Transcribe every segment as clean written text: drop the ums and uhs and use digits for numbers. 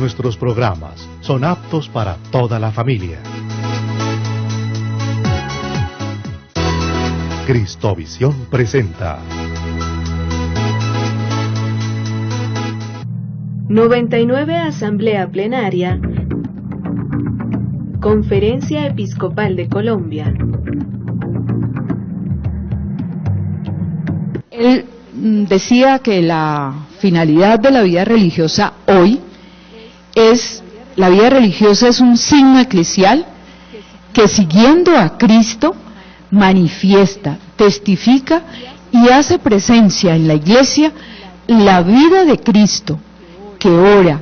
nuestros programas son aptos para toda la familia. Cristovisión presenta 99 Asamblea Plenaria, Conferencia Episcopal de Colombia. Él decía que la finalidad de la vida religiosa hoy es, la vida religiosa es un signo eclesial que, siguiendo a Cristo, manifiesta, testifica y hace presencia en la Iglesia la vida de Cristo, que ora,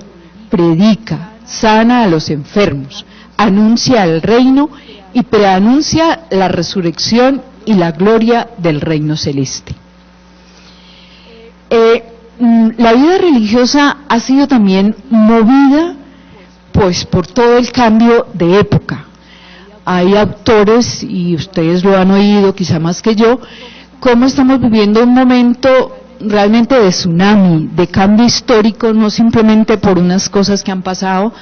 predica, sana a los enfermos, anuncia el reino y preanuncia la resurrección y la gloria del reino celeste. La vida religiosa ha sido también movida pues por todo el cambio de época. Hay autores, y ustedes lo han oído quizá más que yo, cómo estamos viviendo un momento realmente de tsunami, de cambio histórico, no simplemente por unas cosas que han pasado,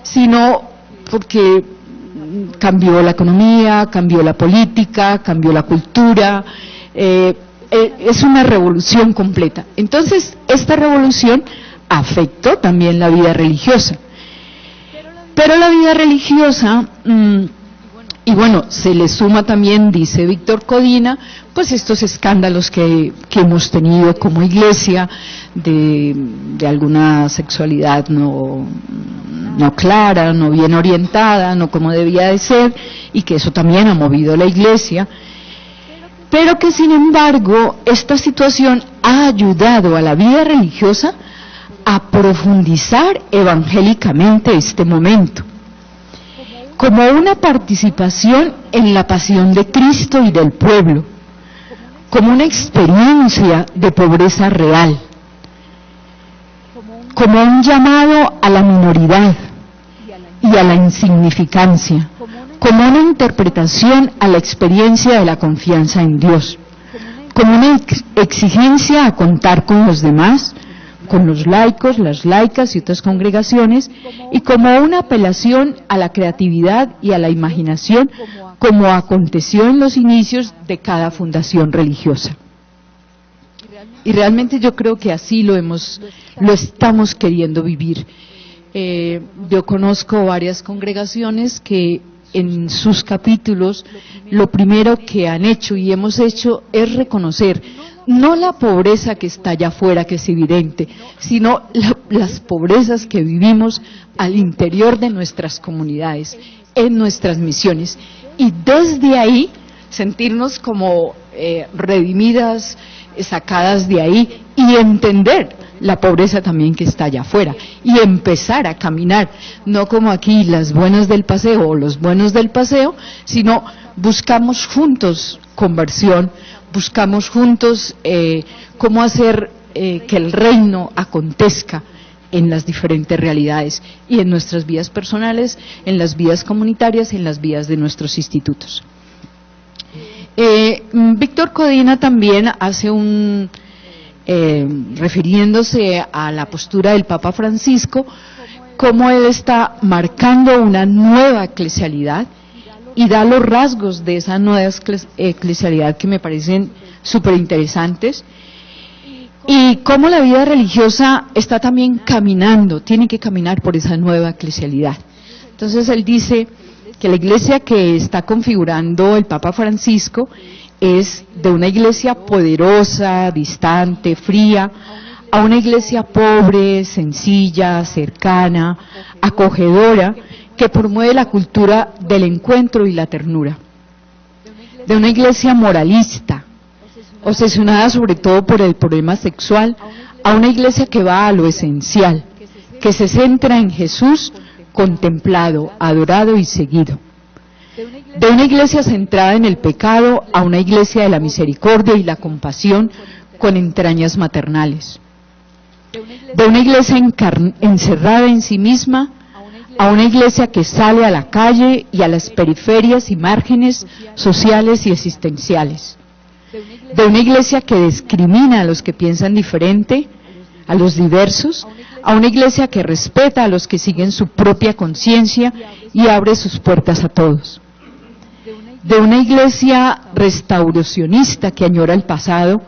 sino porque cambió la economía, cambió la política, cambió la cultura, es una revolución completa. Entonces, esta revolución afectó también la vida religiosa. Pero la vida religiosa, y bueno, se le suma también, dice Víctor Codina, pues estos escándalos que hemos tenido como iglesia, de alguna sexualidad no clara, no bien orientada, no como debía de ser, y que eso también ha movido la iglesia. Pero que sin embargo esta situación ha ayudado a la vida religiosa a profundizar evangélicamente este momento, como una participación en la pasión de Cristo y del pueblo, como una experiencia de pobreza real, como un llamado a la minoridad y a la insignificancia, como una interpretación a la experiencia de la confianza en Dios, como una exigencia a contar con los demás, con los laicos, las laicas y otras congregaciones, y como una apelación a la creatividad y a la imaginación, como aconteció en los inicios de cada fundación religiosa. Y realmente yo creo que así lo estamos queriendo vivir. Yo conozco varias congregaciones que en sus capítulos lo primero que han hecho y hemos hecho es reconocer no la pobreza que está allá afuera, que es evidente, sino las pobrezas que vivimos al interior de nuestras comunidades, en nuestras misiones, y desde ahí sentirnos como redimidas, sacadas de ahí, y entender la pobreza también que está allá afuera, y empezar a caminar, no como aquí las buenas del paseo o los buenos del paseo, sino buscamos juntos conversión, buscamos juntos cómo hacer que el reino acontezca en las diferentes realidades, y en nuestras vidas personales, en las vidas comunitarias, en las vidas de nuestros institutos. Víctor Codina también hace refiriéndose a la postura del Papa Francisco, cómo él está marcando una nueva eclesialidad y da los rasgos de esa nueva eclesialidad que me parecen súper interesantes, y cómo la vida religiosa está también caminando, tiene que caminar por esa nueva eclesialidad. Entonces él dice que la iglesia que está configurando el Papa Francisco es de una iglesia poderosa, distante, fría, a una iglesia pobre, sencilla, cercana, acogedora, que promueve la cultura del encuentro y la ternura. De una iglesia moralista, obsesionada sobre todo por el problema sexual, a una iglesia que va a lo esencial, que se centra en Jesús contemplado, adorado y seguido. De una iglesia centrada en el pecado a una iglesia de la misericordia y la compasión con entrañas maternales. De una iglesia encerrada en sí misma a una iglesia que sale a la calle y a las periferias y márgenes sociales y existenciales. De una iglesia que discrimina a los que piensan diferente, a los diversos, a una iglesia que respeta a los que siguen su propia conciencia y abre sus puertas a todos. De una iglesia restauracionista que añora el pasado,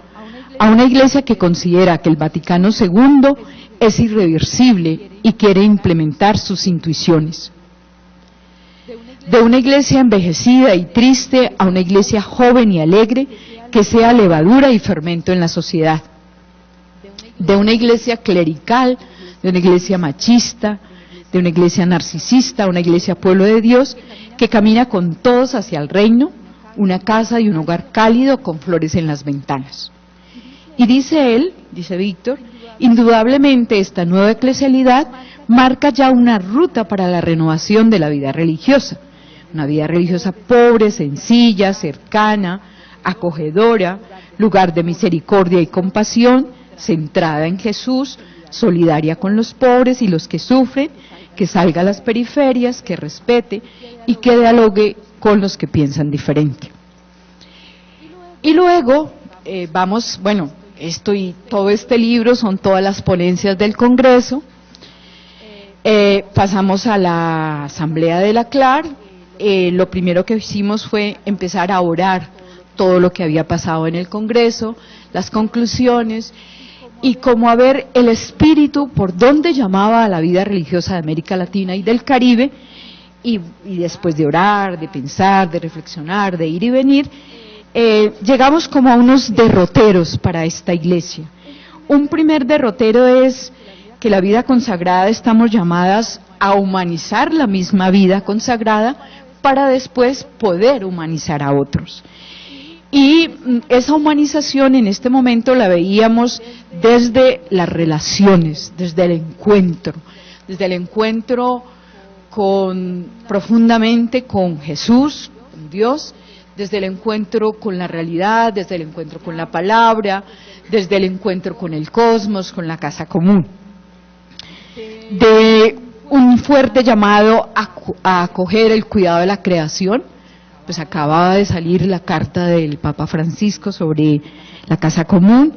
a una iglesia que considera que el Vaticano II es irreversible y quiere implementar sus intuiciones. De una iglesia envejecida y triste a una iglesia joven y alegre que sea levadura y fermento en la sociedad. De una iglesia clerical, de una iglesia machista, de una iglesia narcisista, una iglesia pueblo de Dios que camina con todos hacia el reino, una casa y un hogar cálido con flores en las ventanas. Y dice él, dice Víctor, indudablemente esta nueva eclesialidad marca ya una ruta para la renovación de la vida religiosa, una vida religiosa pobre, sencilla, cercana, acogedora, lugar de misericordia y compasión, centrada en Jesús, solidaria con los pobres y los que sufren, que salga a las periferias, que respete y que dialogue con los que piensan diferente. Y luego todo este libro son todas las ponencias del Congreso. Pasamos a la Asamblea de la CLAR. Lo primero que hicimos fue empezar a orar todo lo que había pasado en el Congreso, las conclusiones, y como a ver el espíritu por dónde llamaba a la vida religiosa de América Latina y del Caribe, y después de orar, de pensar, de reflexionar, de ir y venir, llegamos como a unos derroteros para esta iglesia. Un primer derrotero es que la vida consagrada estamos llamadas a humanizar la misma vida consagrada para después poder humanizar a otros. Y esa humanización en este momento la veíamos desde las relaciones, desde el encuentro profundamente con Jesús, con Dios, desde el encuentro con la realidad, desde el encuentro con la palabra, desde el encuentro con el cosmos, con la casa común. De un fuerte llamado a acoger el cuidado de la creación, pues acababa de salir la carta del Papa Francisco sobre la casa común,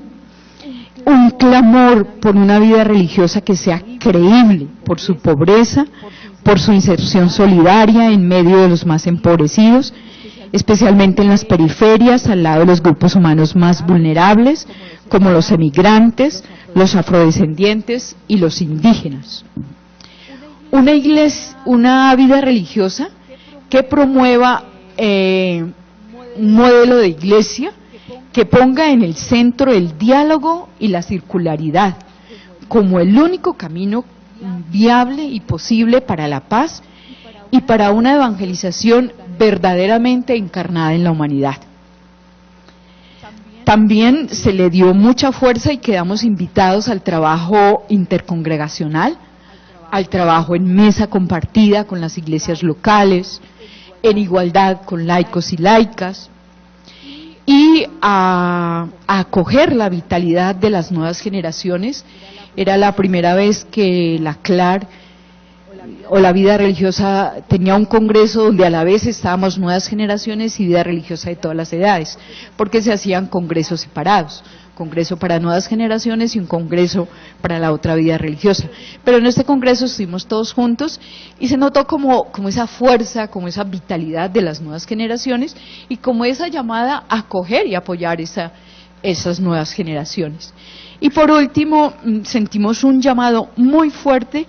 un clamor por una vida religiosa que sea creíble por su pobreza, por su inserción solidaria en medio de los más empobrecidos, especialmente en las periferias, al lado de los grupos humanos más vulnerables, como los emigrantes, los afrodescendientes y los indígenas. Una vida religiosa que promueva un modelo de iglesia que ponga en el centro el diálogo y la circularidad como el único camino viable y posible para la paz y para una evangelización verdaderamente encarnada en la humanidad. También se le dio mucha fuerza y quedamos invitados al trabajo intercongregacional, al trabajo en mesa compartida con las iglesias locales, en igualdad con laicos y laicas, y a acoger la vitalidad de las nuevas generaciones. Era la primera vez que la CLAR o la vida religiosa tenía un congreso donde a la vez estábamos nuevas generaciones y vida religiosa de todas las edades, porque se hacían congresos separados, congreso para nuevas generaciones y un congreso para la otra vida religiosa. Pero en este congreso estuvimos todos juntos y se notó como esa fuerza, como esa vitalidad de las nuevas generaciones y como esa llamada a acoger y apoyar esas nuevas generaciones. Y por último, sentimos un llamado muy fuerte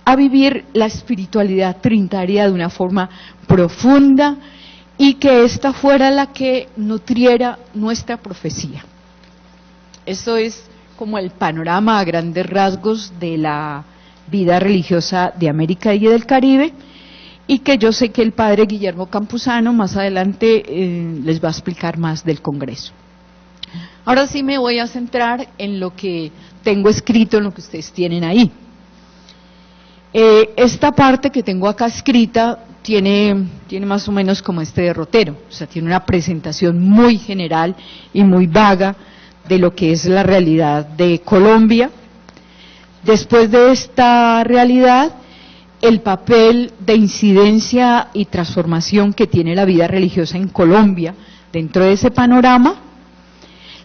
a vivir la espiritualidad trinitaria de una forma profunda y que esta fuera la que nutriera nuestra profecía. Eso es como el panorama a grandes rasgos de la vida religiosa de América y del Caribe, y que yo sé que el padre Guillermo Campuzano más adelante les va a explicar más del Congreso. Ahora sí me voy a centrar en lo que tengo escrito, en lo que ustedes tienen ahí. Esta parte que tengo acá escrita tiene más o menos como este derrotero, o sea, tiene una presentación muy general y muy vaga de lo que es la realidad de Colombia. Después de esta realidad, el papel de incidencia y transformación que tiene la vida religiosa en Colombia dentro de ese panorama,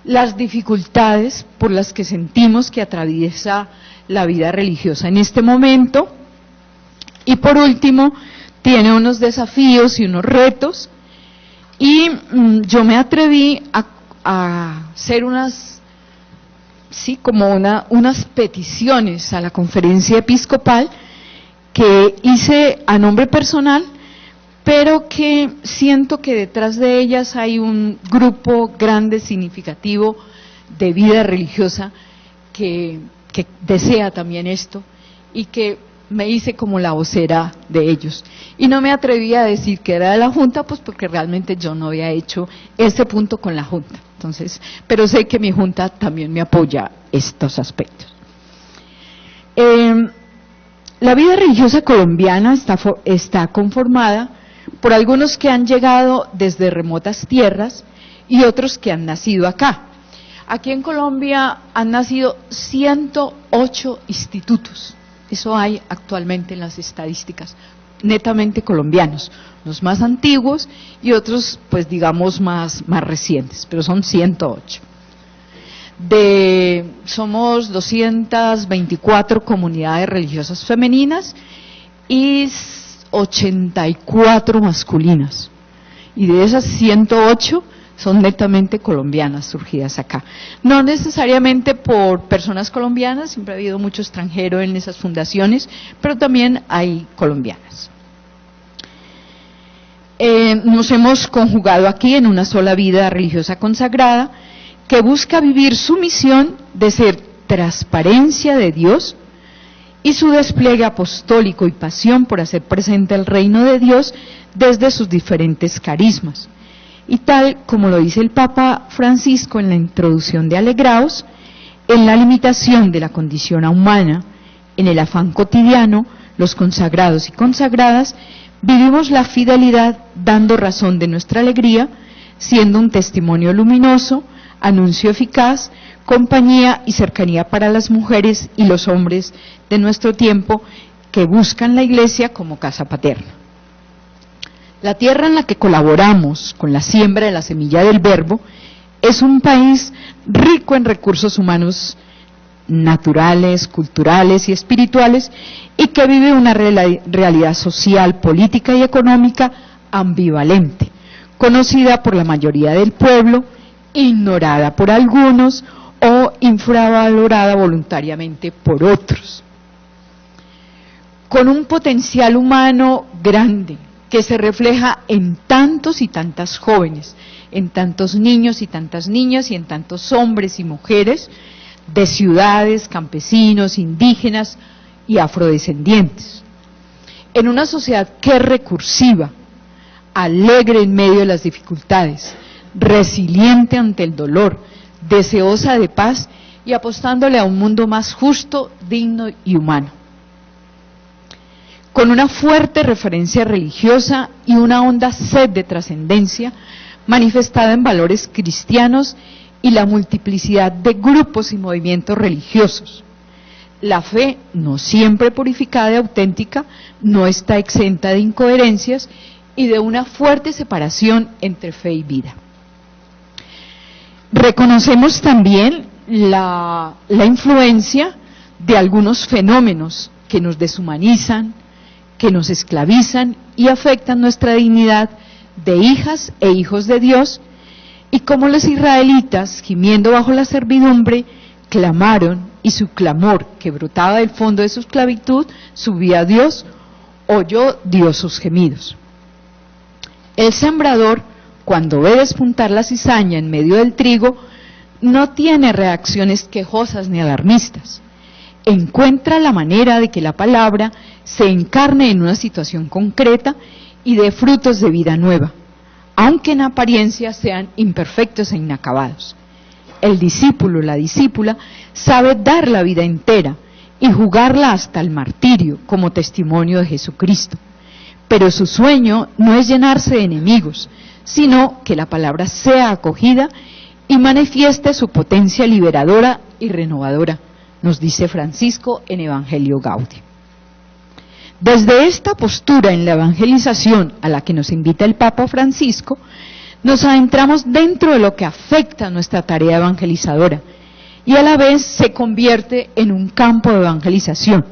las dificultades por las que sentimos que atraviesa la vida religiosa en este momento. Y por último, tiene unos desafíos y unos retos, y yo me atreví a hacer unas peticiones a la conferencia episcopal que hice a nombre personal, pero que siento que detrás de ellas hay un grupo grande, significativo, de vida religiosa que desea también esto, y que me hice como la vocera de ellos. Y no me atreví a decir que era de la Junta, pues porque realmente yo no había hecho ese punto con la Junta. Entonces, pero sé que mi Junta también me apoya estos aspectos. La vida religiosa colombiana está conformada por algunos que han llegado desde remotas tierras y otros que han nacido acá. Aquí en Colombia han nacido 108 institutos. Eso hay actualmente en las estadísticas, netamente colombianos, los más antiguos y otros, pues digamos, más recientes, pero son 108. Somos 224 comunidades religiosas femeninas y 84 masculinas. Y de esas 108 son netamente colombianas, surgidas acá. No necesariamente por personas colombianas, siempre ha habido mucho extranjero en esas fundaciones, pero también hay colombianas. Nos hemos conjugado aquí en una sola vida religiosa consagrada, que busca vivir su misión de ser transparencia de Dios y su despliegue apostólico y pasión por hacer presente el reino de Dios desde sus diferentes carismas. Y tal como lo dice el Papa Francisco en la introducción de Alegraos, en la limitación de la condición humana, en el afán cotidiano, los consagrados y consagradas vivimos la fidelidad dando razón de nuestra alegría, siendo un testimonio luminoso, anuncio eficaz, compañía y cercanía para las mujeres y los hombres de nuestro tiempo que buscan la Iglesia como casa paterna. La tierra en la que colaboramos con la siembra de la semilla del Verbo es un país rico en recursos humanos naturales, culturales y espirituales, y que vive una realidad social, política y económica ambivalente, conocida por la mayoría del pueblo, ignorada por algunos o infravalorada voluntariamente por otros. Con un potencial humano grande, que se refleja en tantos y tantas jóvenes, en tantos niños y tantas niñas y en tantos hombres y mujeres de ciudades, campesinos, indígenas y afrodescendientes. En una sociedad que es recursiva, alegre en medio de las dificultades, resiliente ante el dolor, deseosa de paz y apostándole a un mundo más justo, digno y humano. Con una fuerte referencia religiosa y una honda sed de trascendencia manifestada en valores cristianos y la multiplicidad de grupos y movimientos religiosos. La fe, no siempre purificada y auténtica, no está exenta de incoherencias y de una fuerte separación entre fe y vida. Reconocemos también la influencia de algunos fenómenos que nos deshumanizan, que nos esclavizan y afectan nuestra dignidad de hijas e hijos de Dios, y como los israelitas, gimiendo bajo la servidumbre, clamaron, y su clamor, que brotaba del fondo de su esclavitud, subía a Dios, oyó Dios sus gemidos. El sembrador, cuando ve despuntar la cizaña en medio del trigo, no tiene reacciones quejosas ni alarmistas. Encuentra la manera de que la palabra se encarne en una situación concreta y dé frutos de vida nueva, aunque en apariencia sean imperfectos e inacabados. El discípulo, la discípula, sabe dar la vida entera y jugarla hasta el martirio como testimonio de Jesucristo. Pero su sueño no es llenarse de enemigos, sino que la palabra sea acogida y manifieste su potencia liberadora y renovadora, nos dice Francisco en Evangelio Gaudium. Desde esta postura en la evangelización a la que nos invita el Papa Francisco, nos adentramos dentro de lo que afecta a nuestra tarea evangelizadora y a la vez se convierte en un campo de evangelización.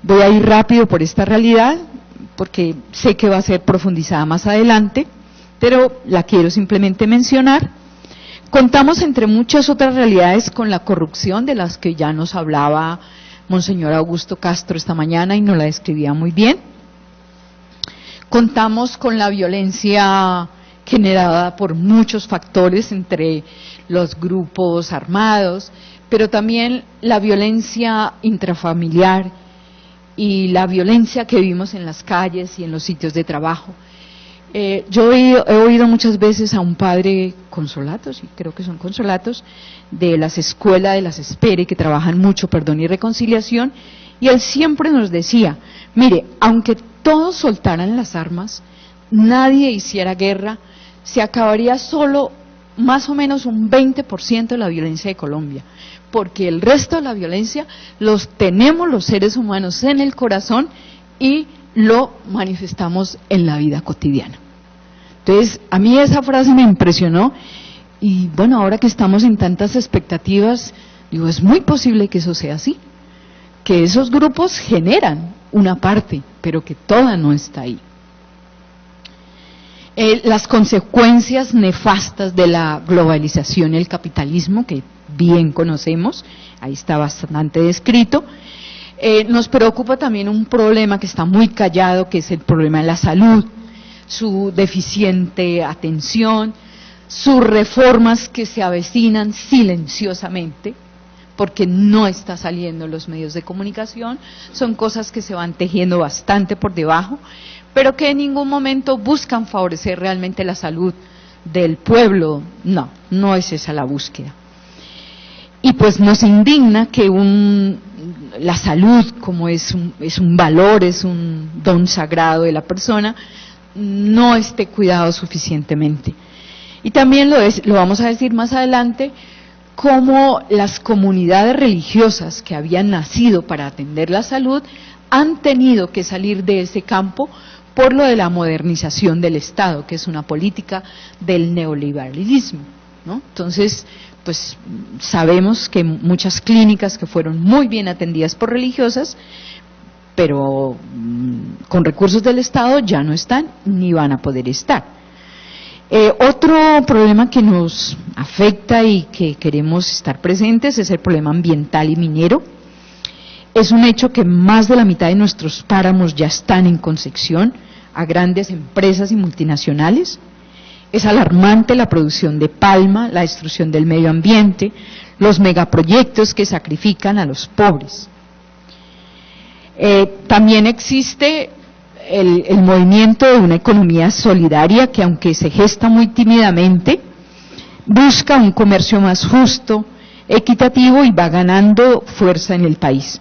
Voy a ir rápido por esta realidad, porque sé que va a ser profundizada más adelante, pero la quiero simplemente mencionar. Contamos, entre muchas otras realidades, con la corrupción de las que ya nos hablaba Monseñor Augusto Castro esta mañana y nos la describía muy bien. Contamos con la violencia generada por muchos factores, entre los grupos armados, pero también la violencia intrafamiliar y la violencia que vimos en las calles y en los sitios de trabajo. Yo he oído muchas veces a un padre consolatos, y creo que son consolatos, de las escuelas de las Espere, que trabajan mucho perdón y reconciliación, y él siempre nos decía, mire, aunque todos soltaran las armas, nadie hiciera guerra, se acabaría solo más o menos un 20% de la violencia de Colombia, porque el resto de la violencia los tenemos los seres humanos en el corazón y lo manifestamos en la vida cotidiana. Entonces, a mí esa frase me impresionó, y bueno, ahora que estamos en tantas expectativas, digo, es muy posible que eso sea así, que esos grupos generan una parte, pero que toda no está ahí. Las consecuencias nefastas de la globalización y el capitalismo, que bien conocemos, ahí está bastante descrito. Nos preocupa también un problema que está muy callado, que es el problema de la salud, su deficiente atención, sus reformas que se avecinan silenciosamente, porque no está saliendo en los medios de comunicación, son cosas que se van tejiendo bastante por debajo, pero que en ningún momento buscan favorecer realmente la salud del pueblo. No, no es esa la búsqueda. Y pues nos indigna que la salud, como es un valor, es un don sagrado de la persona, no esté cuidado suficientemente. Y también lo vamos a decir más adelante, cómo las comunidades religiosas que habían nacido para atender la salud han tenido que salir de ese campo por lo de la modernización del Estado, que es una política del neoliberalismo, ¿no? Entonces, pues sabemos que muchas clínicas que fueron muy bien atendidas por religiosas, pero con recursos del Estado ya no están ni van a poder estar. Otro problema que nos afecta y que queremos estar presentes es el problema ambiental y minero. Es un hecho que más de la mitad de nuestros páramos ya están en concesión a grandes empresas y multinacionales. Es alarmante la producción de palma, la destrucción del medio ambiente, los megaproyectos que sacrifican a los pobres. También existe el movimiento de una economía solidaria que, aunque se gesta muy tímidamente, busca un comercio más justo, equitativo, y va ganando fuerza en el país.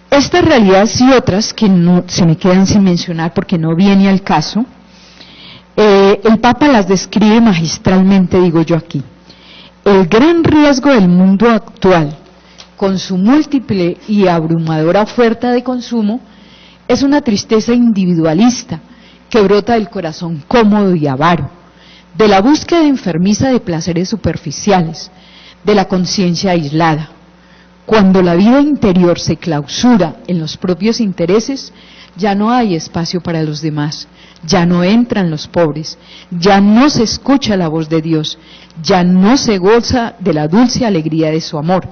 Estas realidades y otras que no se me quedan sin mencionar porque no viene al caso, el Papa las describe magistralmente, digo yo aquí. El gran riesgo del mundo actual, con su múltiple y abrumadora oferta de consumo, es una tristeza individualista que brota del corazón cómodo y avaro, de la búsqueda enfermiza de placeres superficiales, de la conciencia aislada. Cuando la vida interior se clausura en los propios intereses, ya no hay espacio para los demás, ya no entran los pobres, ya no se escucha la voz de Dios, ya no se goza de la dulce alegría de su amor,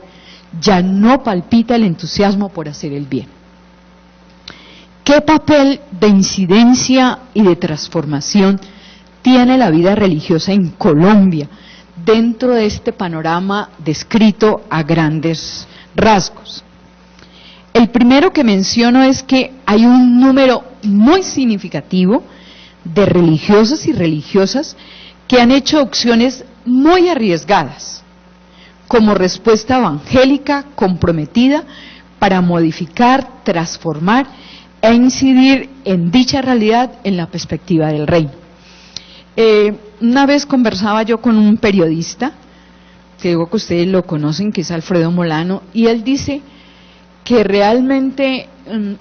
ya no palpita el entusiasmo por hacer el bien. ¿Qué papel de incidencia y de transformación tiene la vida religiosa en Colombia dentro de este panorama descrito a grandes rasgos? El primero que menciono es que hay un número muy significativo de religiosos y religiosas que han hecho opciones muy arriesgadas como respuesta evangélica comprometida para modificar, transformar e incidir en dicha realidad en la perspectiva del reino. Una vez conversaba yo con un periodista, que digo que ustedes lo conocen, que es Alfredo Molano, y él dice que realmente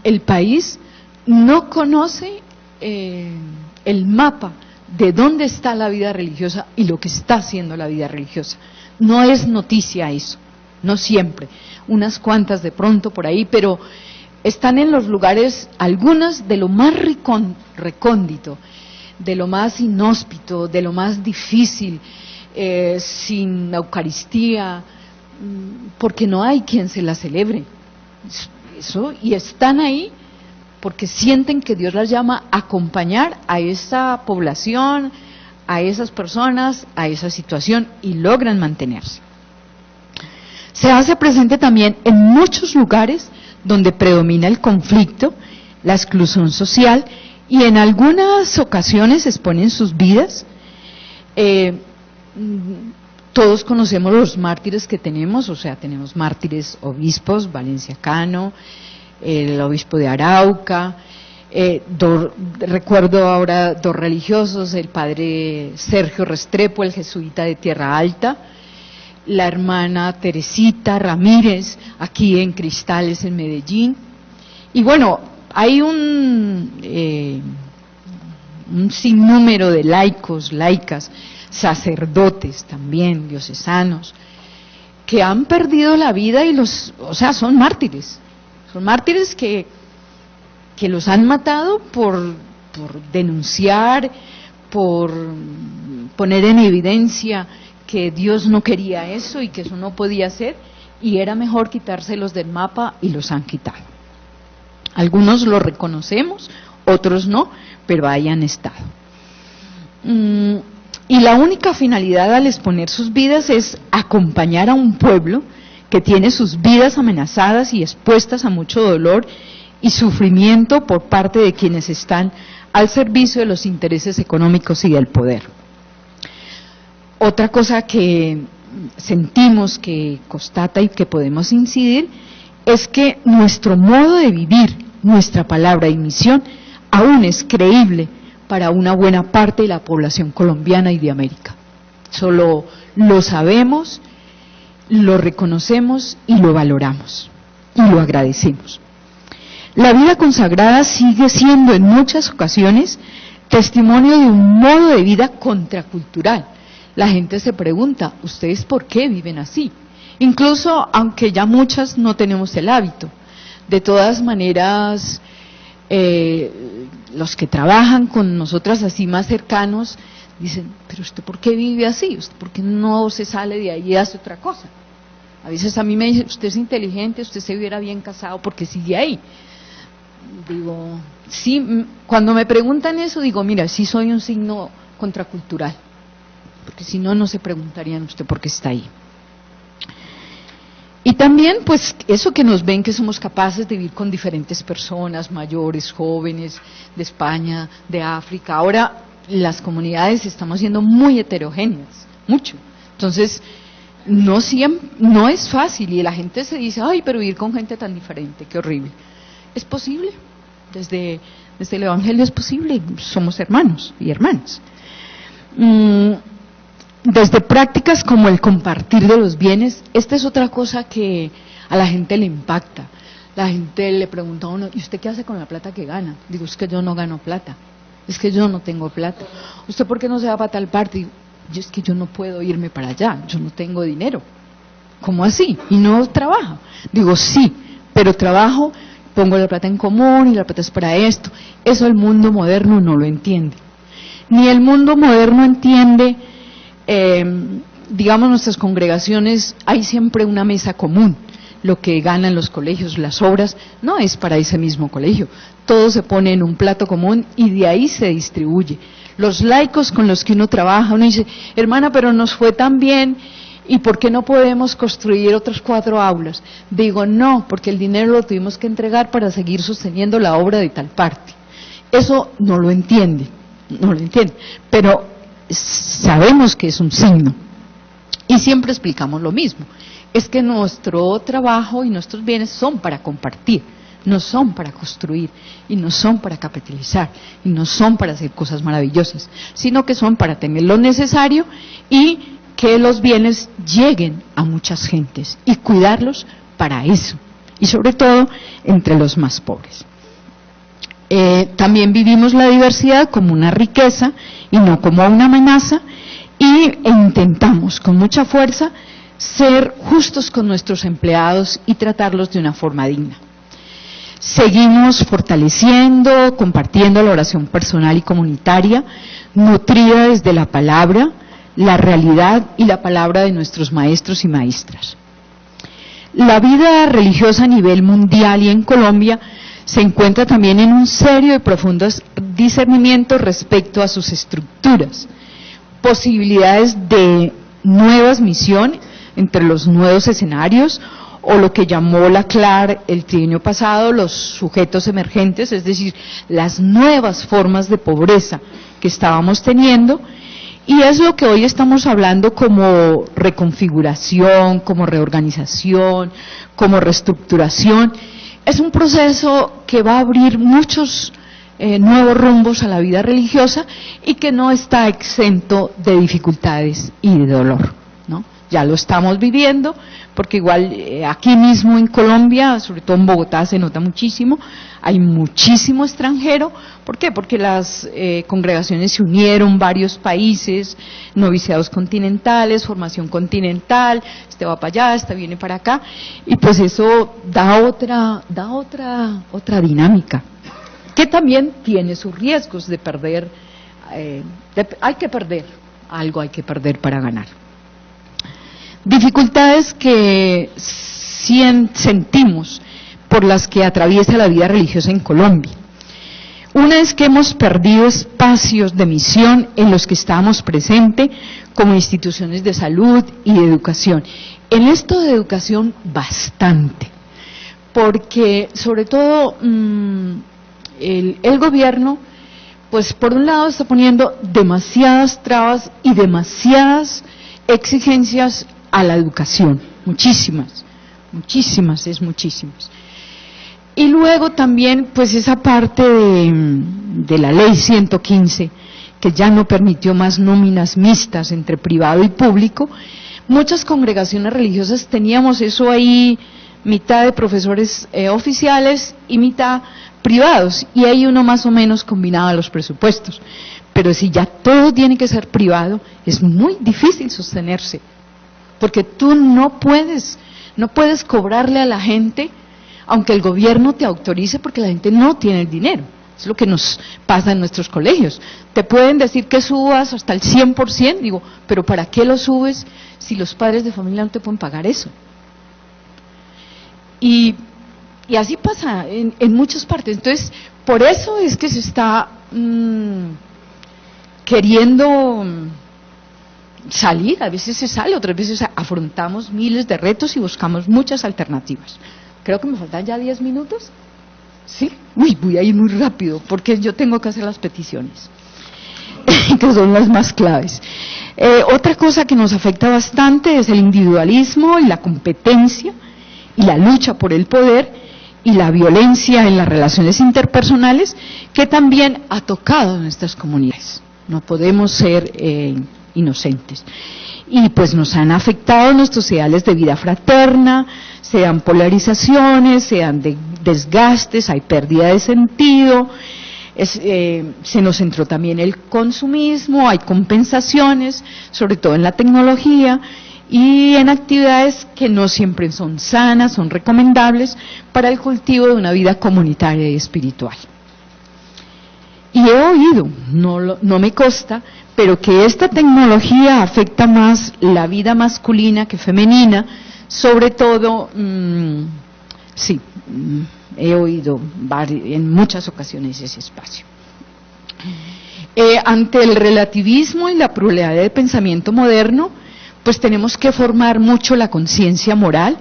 el país no conoce el mapa de dónde está la vida religiosa y lo que está haciendo la vida religiosa. no es noticia eso, no siempre, unas cuantas de pronto por ahí, pero están en los lugares, algunas de lo más recóndito, de lo más inhóspito, de lo más difícil, sin Eucaristía, porque no hay quien se la celebre. Eso, y están ahí porque sienten que Dios las llama a acompañar a esa población, a esas personas, a esa situación, y logran mantenerse. Se hace presente también en muchos lugares donde predomina el conflicto, la exclusión social, y en algunas ocasiones exponen sus vidas. Todos conocemos los mártires que tenemos, o sea, tenemos mártires obispos, Valencia Cano, el obispo de Arauca, recuerdo ahora dos religiosos, el padre Sergio Restrepo, el jesuita de Tierra Alta, la hermana Teresita Ramírez, aquí en Cristales, en Medellín. Y bueno, hay un sinnúmero de laicos, laicas, sacerdotes también, diocesanos, que han perdido la vida y son mártires que los han matado por denunciar, por poner en evidencia que Dios no quería eso y que eso no podía ser, y era mejor quitárselos del mapa, y los han quitado. Algunos lo reconocemos, otros no, pero ahí han estado. Y la única finalidad al exponer sus vidas es acompañar a un pueblo que tiene sus vidas amenazadas y expuestas a mucho dolor y sufrimiento por parte de quienes están al servicio de los intereses económicos y del poder. Otra cosa que sentimos, que constata y que podemos incidir, es que nuestro modo de vivir, nuestra palabra y misión, aún es creíble para una buena parte de la población colombiana y de América. Solo lo sabemos, lo reconocemos y lo valoramos, y lo agradecemos. La vida consagrada sigue siendo en muchas ocasiones testimonio de un modo de vida contracultural. La gente se pregunta, ¿ustedes por qué viven así? Incluso, aunque ya muchas no tenemos el hábito. De todas maneras, los que trabajan con nosotras así más cercanos, dicen, pero ¿usted por qué vive así? ¿Usted por qué no se sale de ahí y hace otra cosa? A veces a mí me dicen, usted es inteligente, usted se hubiera bien casado porque sigue ahí. Digo, sí, cuando me preguntan eso, digo, mira, sí soy un signo contracultural, porque si no, no se preguntarían usted por qué está ahí. Y también, pues, eso que nos ven que somos capaces de vivir con diferentes personas, mayores, jóvenes, de España, de África. Ahora, las comunidades estamos siendo muy heterogéneas, mucho. Entonces, no es fácil, y la gente se dice, ay, pero vivir con gente tan diferente, qué horrible. Es posible, desde el Evangelio es posible, somos hermanos y hermanas. Desde prácticas como el compartir de los bienes, esta es otra cosa que a la gente le impacta. La gente le pregunta a uno, ¿y usted qué hace con la plata que gana? Digo, es que yo no gano plata, es que yo no tengo plata. ¿Usted por qué no se va para tal parte? Digo, es que yo no puedo irme para allá, yo no tengo dinero. ¿Cómo así? ¿Y no trabaja? Digo, sí, pero trabajo, pongo la plata en común y la plata es para esto. Eso el mundo moderno no lo entiende. Ni el mundo moderno entiende, digamos, nuestras congregaciones, hay siempre una mesa común. Lo que ganan los colegios, las obras, no es para ese mismo colegio. Todo se pone en un plato común y de ahí se distribuye. Los laicos con los que uno trabaja, uno dice, hermana, pero nos fue tan bien, ¿y por qué no podemos construir otras 4 aulas? Digo, no, porque el dinero lo tuvimos que entregar para seguir sosteniendo la obra de tal parte. Eso no lo entiende, pero sabemos que es un signo. Y siempre explicamos lo mismo, es que nuestro trabajo y nuestros bienes son para compartir, no son para construir, y no son para capitalizar, y no son para hacer cosas maravillosas, sino que son para tener lo necesario y que los bienes lleguen a muchas gentes y cuidarlos para eso, y sobre todo entre los más pobres. También vivimos la diversidad como una riqueza y no como una amenaza, e intentamos con mucha fuerza ser justos con nuestros empleados y tratarlos de una forma digna. Seguimos fortaleciendo, compartiendo la oración personal y comunitaria, nutrida desde la palabra, la realidad y la palabra de nuestros maestros y maestras. La vida religiosa a nivel mundial y en Colombia se encuentra también en un serio y profundo discernimiento respecto a sus estructuras, posibilidades de nuevas misiones entre los nuevos escenarios, o lo que llamó la CLAR el trienio pasado, los sujetos emergentes, es decir, las nuevas formas de pobreza que estábamos teniendo, y es lo que hoy estamos hablando como reconfiguración, como reorganización, como reestructuración. Es un proceso que va a abrir muchos nuevos rumbos a la vida religiosa y que no está exento de dificultades y de dolor, ¿no? Ya lo estamos viviendo, porque igual aquí mismo en Colombia, sobre todo en Bogotá, se nota muchísimo, hay muchísimo extranjero. ¿Por qué? Porque las congregaciones se unieron, varios países, noviciados continentales, formación continental, este va para allá, este viene para acá, y pues eso da otra dinámica, que también tiene sus riesgos de perder, hay que perder, algo hay que perder para ganar. Dificultades que sentimos por las que atraviesa la vida religiosa en Colombia. Una es que hemos perdido espacios de misión en los que estábamos presentes como instituciones de salud y de educación. En esto de educación bastante, porque sobre todo el gobierno, pues por un lado está poniendo demasiadas trabas y demasiadas exigencias a la educación, muchísimas. Y luego también, pues esa parte de la ley 115, que ya no permitió más nóminas mixtas entre privado y público. Muchas congregaciones religiosas teníamos eso ahí, mitad de profesores oficiales y mitad privados, y ahí uno más o menos combinaba los presupuestos. Pero si ya todo tiene que ser privado, es muy difícil sostenerse, porque tú no puedes cobrarle a la gente, aunque el gobierno te autorice, porque la gente no tiene el dinero. Es lo que nos pasa en nuestros colegios. Te pueden decir que subas hasta el 100%, digo, pero ¿para qué lo subes si los padres de familia no te pueden pagar eso? Y así pasa en muchas partes. Entonces, por eso es que se está queriendo salir, a veces se sale, otras veces afrontamos miles de retos y buscamos muchas alternativas. Creo que me faltan ya 10 minutos. ¿Sí? Uy, voy a ir muy rápido, porque yo tengo que hacer las peticiones, que son las más claves. Otra cosa que nos afecta bastante es el individualismo y la competencia y la lucha por el poder y la violencia en las relaciones interpersonales, que también ha tocado en nuestras comunidades. No podemos ser inocentes. Y pues nos han afectado nuestros ideales de vida fraterna, sean polarizaciones, sean desgastes, hay pérdida de sentido, se nos entró también el consumismo, hay compensaciones, sobre todo en la tecnología y en actividades que no siempre son sanas, son recomendables para el cultivo de una vida comunitaria y espiritual. Y he oído, no me consta, pero que esta tecnología afecta más la vida masculina que femenina, sobre todo, he oído en muchas ocasiones ese espacio. Ante el relativismo y la pluralidad de pensamiento moderno, pues tenemos que formar mucho la conciencia moral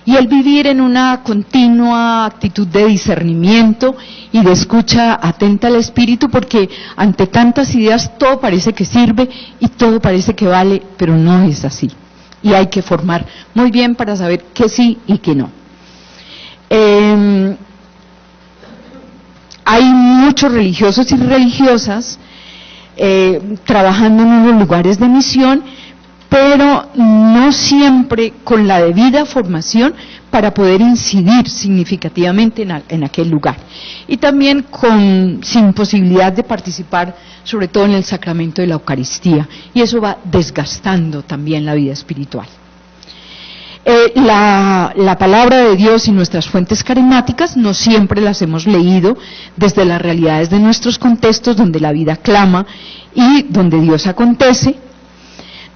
y el vivir en una continua actitud de discernimiento y de escucha atenta al espíritu, porque ante tantas ideas todo parece que sirve y todo parece que vale, pero no es así. Y hay que formar muy bien para saber qué sí y qué no. Hay muchos religiosos y religiosas trabajando en unos lugares de misión, pero no siempre con la debida formación para poder incidir significativamente en aquel lugar. Y también sin posibilidad de participar, sobre todo en el sacramento de la Eucaristía, y eso va desgastando también la vida espiritual. La palabra de Dios y nuestras fuentes carismáticas no siempre las hemos leído desde las realidades de nuestros contextos donde la vida clama y donde Dios acontece.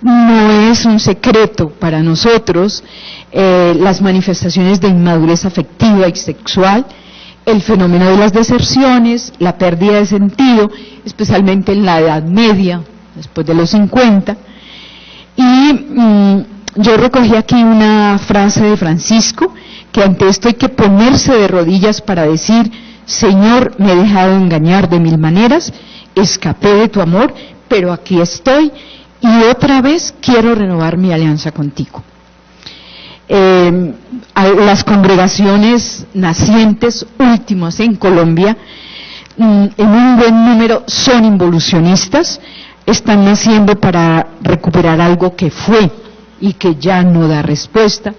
No es un secreto para nosotros las manifestaciones de inmadurez afectiva y sexual, el fenómeno de las deserciones, la pérdida de sentido, especialmente en la Edad Media, después de los 50, y yo recogí aquí una frase de Francisco, que ante esto hay que ponerse de rodillas para decir: Señor, me he dejado engañar de mil maneras, escapé de tu amor, pero aquí estoy y otra vez quiero renovar mi alianza contigo. Las congregaciones nacientes últimas en Colombia, en un buen número, son involucionistas, están naciendo para recuperar algo que fue y que ya no da respuesta,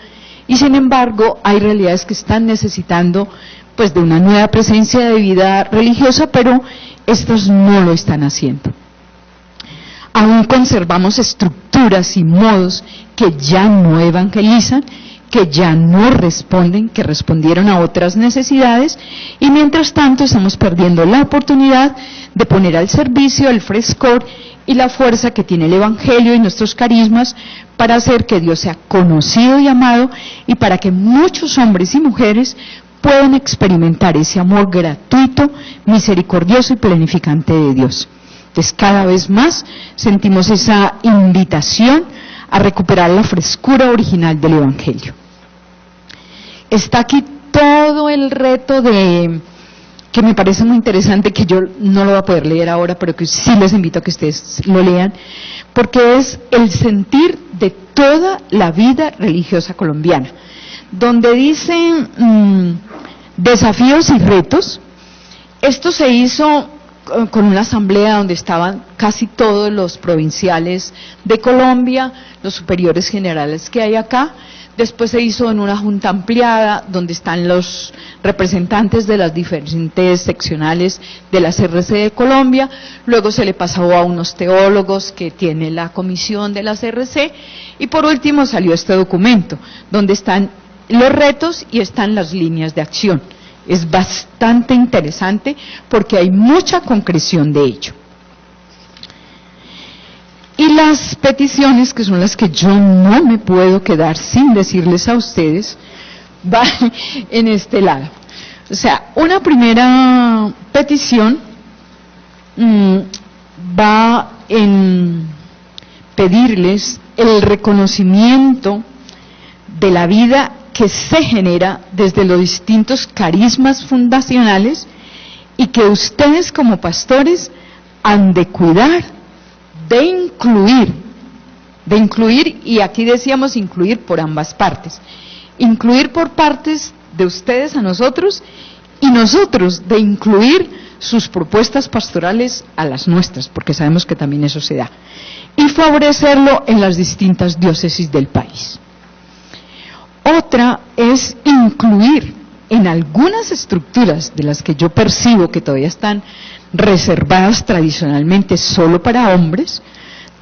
y sin embargo hay realidades que están necesitando pues de una nueva presencia de vida religiosa, pero estas no lo están haciendo. Aún conservamos estructuras y modos que ya no evangelizan, que ya no responden, que respondieron a otras necesidades, y mientras tanto estamos perdiendo la oportunidad de poner al servicio el frescor y la fuerza que tiene el Evangelio y nuestros carismas para hacer que Dios sea conocido y amado, y para que muchos hombres y mujeres puedan experimentar ese amor gratuito, misericordioso y planificante de Dios. Entonces, cada vez más sentimos esa invitación a recuperar la frescura original del Evangelio. Está aquí todo el reto que me parece muy interesante, que yo no lo voy a poder leer ahora, pero que sí les invito a que ustedes lo lean, porque es el sentir de toda la vida religiosa colombiana, donde dicen desafíos y retos. Esto se hizo con una asamblea donde estaban casi todos los provinciales de Colombia, los superiores generales que hay acá. Después se hizo en una junta ampliada donde están los representantes de las diferentes seccionales de la CRC de Colombia. Luego se le pasó a unos teólogos que tiene la comisión de la CRC, y por último salió este documento donde están los retos y están las líneas de acción. Es bastante interesante porque hay mucha concreción de ello. Y las peticiones, que son las que yo no me puedo quedar sin decirles a ustedes, van en este lado. O sea, una primera petición va en pedirles el reconocimiento de la vida que se genera desde los distintos carismas fundacionales, y que ustedes como pastores han de cuidar, de incluir, y aquí decíamos incluir por ambas partes, incluir por partes de ustedes a nosotros, y nosotros de incluir sus propuestas pastorales a las nuestras, porque sabemos que también eso se da, y favorecerlo en las distintas diócesis del país. Otra es incluir en algunas estructuras de las que yo percibo que todavía están reservadas tradicionalmente solo para hombres,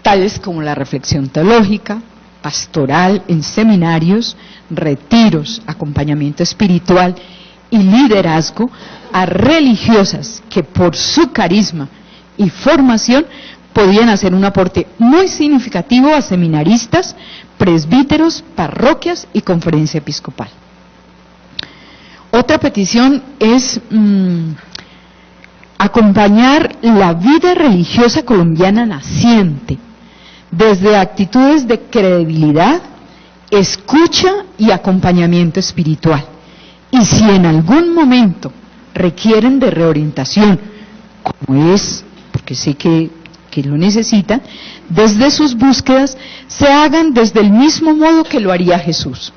tales como la reflexión teológica, pastoral en seminarios, retiros, acompañamiento espiritual y liderazgo, a religiosas que por su carisma y formación podían hacer un aporte muy significativo a seminaristas, presbíteros, parroquias y conferencia episcopal. Otra petición es acompañar la vida religiosa colombiana naciente desde actitudes de credibilidad, escucha y acompañamiento espiritual. Y si en algún momento requieren de reorientación, como es, porque sé que lo necesitan, desde sus búsquedas se hagan desde el mismo modo que lo haría Jesús.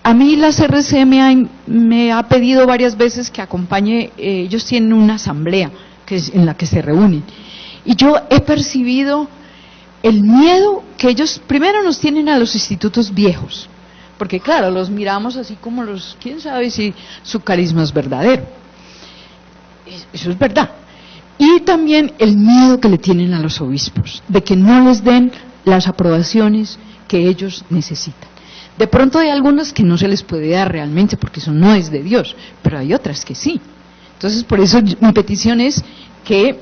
A mí la CRC me ha pedido varias veces que acompañe. Ellos tienen una asamblea en la que se reúnen, y yo he percibido el miedo que ellos primero nos tienen a los institutos viejos, porque claro, los miramos así como los, quién sabe si su carisma es verdadero, eso es verdad. Y también el miedo que le tienen a los obispos, de que no les den las aprobaciones que ellos necesitan. De pronto hay algunas que no se les puede dar realmente porque eso no es de Dios, pero hay otras que sí. Entonces por eso mi petición es que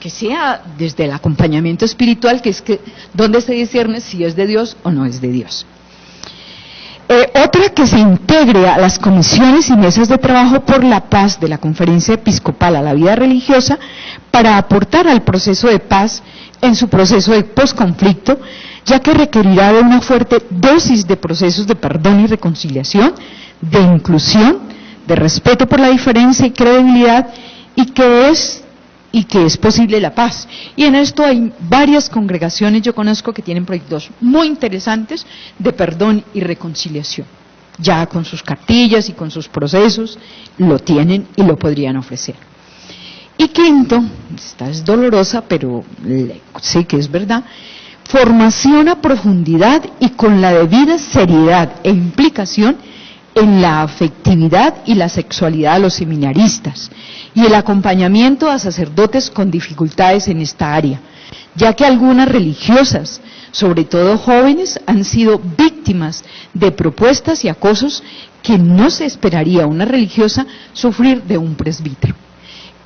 sea desde el acompañamiento espiritual, que es que donde se discierne si es de Dios o no es de Dios. Otra, que se integre a las comisiones y mesas de trabajo por la paz de la Conferencia Episcopal a la Vida Religiosa para aportar al proceso de paz en su proceso de posconflicto, ya que requerirá de una fuerte dosis de procesos de perdón y reconciliación, de inclusión, de respeto por la diferencia y credibilidad, y que es posible la paz. Y en esto hay varias congregaciones, yo conozco, que tienen proyectos muy interesantes de perdón y reconciliación. Ya con sus cartillas y con sus procesos lo tienen y lo podrían ofrecer. Y quinto, esta es dolorosa, pero sé que es verdad, formación a profundidad y con la debida seriedad e implicación en la afectividad y la sexualidad de los seminaristas y el acompañamiento a sacerdotes con dificultades en esta área, ya que algunas religiosas, sobre todo jóvenes, han sido víctimas de propuestas y acosos que no se esperaría una religiosa sufrir de un presbítero.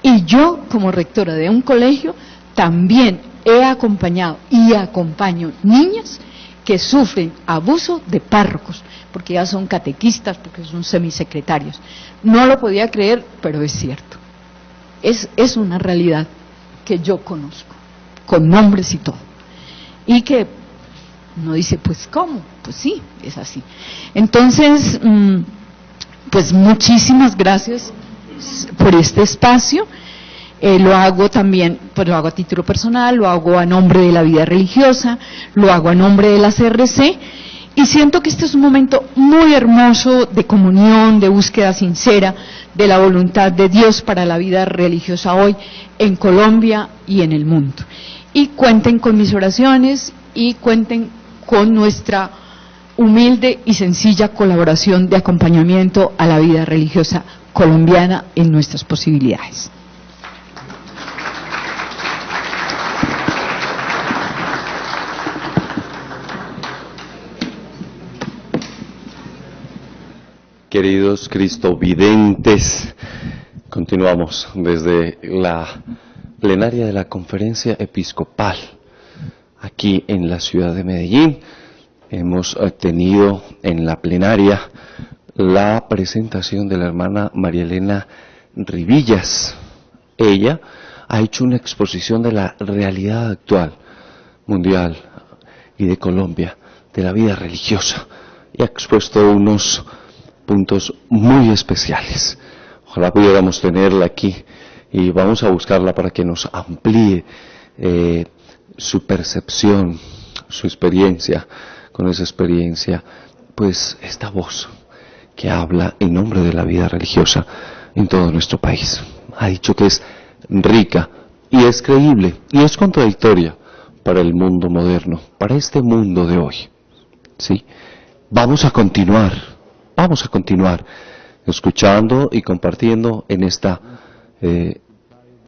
Y yo, como rectora de un colegio, también he acompañado y acompaño niñas que sufren abuso de párrocos, porque ya son catequistas, porque son semisecretarios. No lo podía creer, pero es cierto. Es una realidad que yo conozco, con nombres y todo. Y que uno dice, pues ¿cómo? Pues sí, es así. Entonces, pues muchísimas gracias por este espacio. Lo hago también, pues lo hago a título personal, lo hago a nombre de la Vida Religiosa, lo hago a nombre de la CRC, y siento que este es un momento muy hermoso de comunión, de búsqueda sincera de la voluntad de Dios para la vida religiosa hoy en Colombia y en el mundo. Y cuenten con mis oraciones y cuenten con nuestra humilde y sencilla colaboración de acompañamiento a la vida religiosa colombiana en nuestras posibilidades. Queridos cristovidentes, continuamos desde la plenaria de la Conferencia Episcopal aquí en la ciudad de Medellín. Hemos tenido en la plenaria la presentación de la hermana María Elena Rivillas. Ella ha hecho una exposición de la realidad actual, mundial y de Colombia, de la vida religiosa, y ha expuesto unos puntos muy especiales. Ojalá pudiéramos tenerla aquí y vamos a buscarla para que nos amplíe su percepción, su experiencia, con esa experiencia, pues esta voz que habla en nombre de la vida religiosa en todo nuestro país. Ha dicho que es rica y es creíble y es contradictoria para el mundo moderno, para este mundo de hoy. ¿Sí? Vamos a continuar escuchando y compartiendo en esta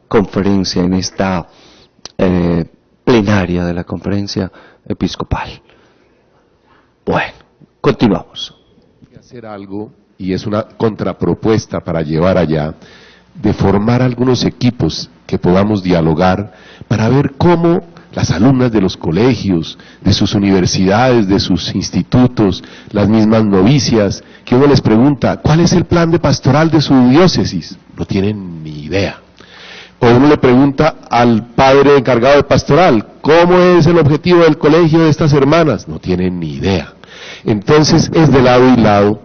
conferencia, en esta plenaria de la Conferencia Episcopal. Bueno, continuamos. Hacer algo, y es una contrapropuesta para llevar allá, de formar algunos equipos que podamos dialogar para ver cómo las alumnas de los colegios, de sus universidades, de sus institutos, las mismas novicias, que uno les pregunta, ¿cuál es el plan de pastoral de su diócesis? No tienen ni idea. O uno le pregunta al padre encargado de pastoral, ¿cómo es el objetivo del colegio de estas hermanas? No tienen ni idea. Entonces es de lado y lado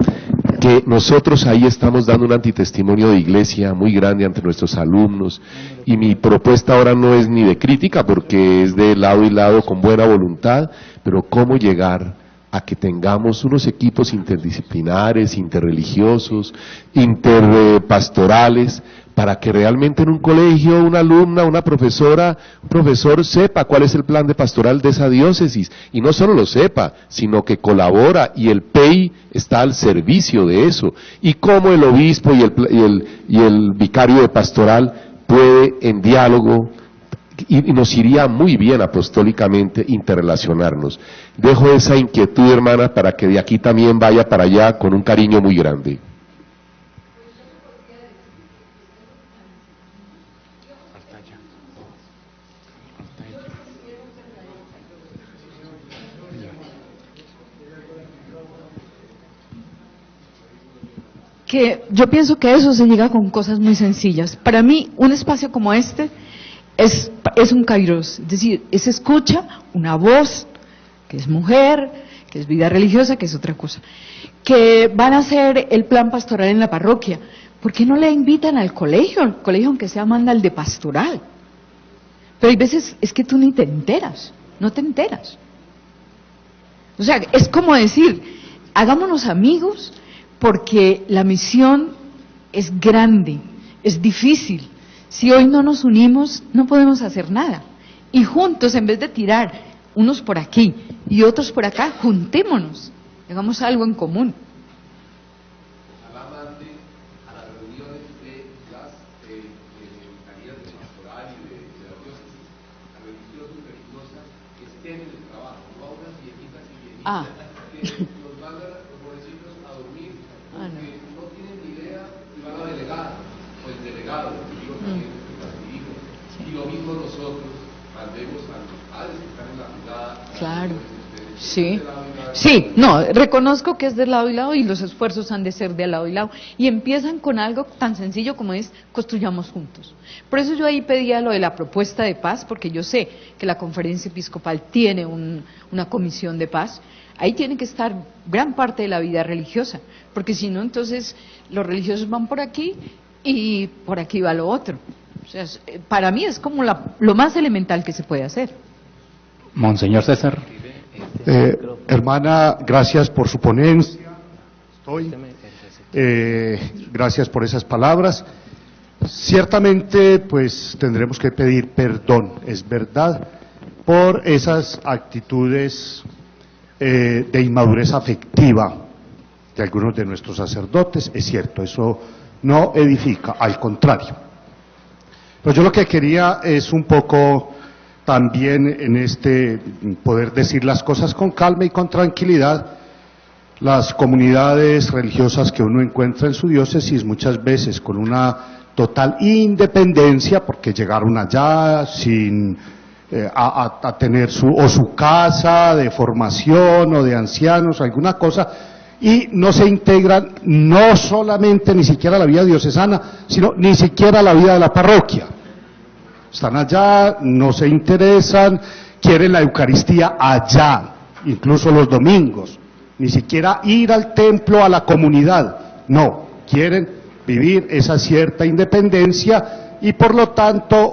que nosotros ahí estamos dando un antitestimonio de iglesia muy grande ante nuestros alumnos, y mi propuesta ahora no es ni de crítica porque es de lado y lado con buena voluntad, pero cómo llegar a que tengamos unos equipos interdisciplinares, interreligiosos, interpastorales, para que realmente en un colegio una alumna, una profesora, un profesor sepa cuál es el plan de pastoral de esa diócesis, y no solo lo sepa, sino que colabora, y el PEI está al servicio de eso, y cómo el obispo y el vicario de pastoral puede en diálogo, y nos iría muy bien apostólicamente interrelacionarnos. Dejo esa inquietud, hermana, para que de aquí también vaya para allá con un cariño muy grande. Que yo pienso que eso se llega con cosas muy sencillas. Para mí, un espacio como este es un kairos, es decir, es escucha, una voz, que es mujer, que es vida religiosa, que es otra cosa, que van a hacer el plan pastoral en la parroquia. ¿Por qué no le invitan al colegio? El colegio, aunque sea, manda el de pastoral. Pero hay veces es que tú ni te enteras, no te enteras. O sea, es como decir, hagámonos amigos, porque la misión es grande, es difícil. Si hoy no nos unimos, no podemos hacer nada. Y juntos, en vez de tirar unos por aquí y otros por acá, juntémonos, hagamos algo en común. Ah. Claro, sí, sí, no, reconozco que es de lado y lado y los esfuerzos han de ser de lado y lado y empiezan con algo tan sencillo como es construyamos juntos. Por eso yo ahí pedía lo de la propuesta de paz, porque yo sé que la conferencia episcopal tiene una comisión de paz, ahí tiene que estar gran parte de la vida religiosa, porque si no entonces los religiosos van por aquí y por aquí va lo otro. O sea, para mí es como lo más elemental que se puede hacer. Monseñor César. Hermana, gracias por su ponencia. Gracias por esas palabras. Ciertamente, pues tendremos que pedir perdón, es verdad, por esas actitudes de inmadurez afectiva de algunos de nuestros sacerdotes. Es cierto, eso no edifica, al contrario. Pero yo lo que quería es un poco también poder decir las cosas con calma y con tranquilidad. Las comunidades religiosas que uno encuentra en su diócesis muchas veces con una total independencia, porque llegaron allá sin a tener su casa de formación o de ancianos, alguna cosa, y no se integran no solamente ni siquiera a la vida diocesana, sino ni siquiera a la vida de la parroquia. Están allá, no se interesan, quieren la Eucaristía allá, incluso los domingos, ni siquiera ir al templo, a la comunidad, no, quieren vivir esa cierta independencia y por lo tanto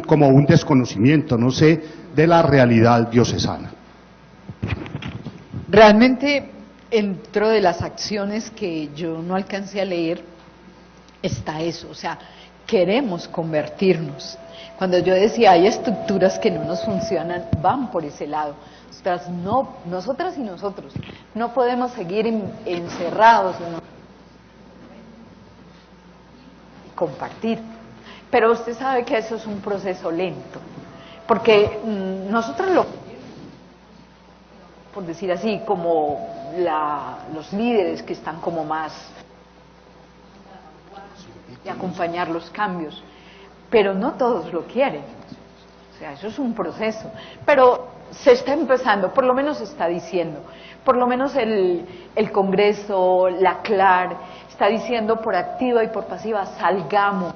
como un desconocimiento, no sé, de la realidad diocesana. Realmente, dentro de las acciones que yo no alcancé a leer, está eso, o sea, queremos convertirnos. Cuando yo decía, hay estructuras que no nos funcionan, van por ese lado. Nosotras y nosotros no podemos seguir encerrados en compartir. Pero usted sabe que eso es un proceso lento, porque nosotros por decir así, como los líderes que están como más de acompañar los cambios, pero no todos lo quieren. O sea, eso es un proceso, pero se está empezando, por lo menos se está diciendo, por lo menos el Congreso, la CLAR, está diciendo por activa y por pasiva, salgamos,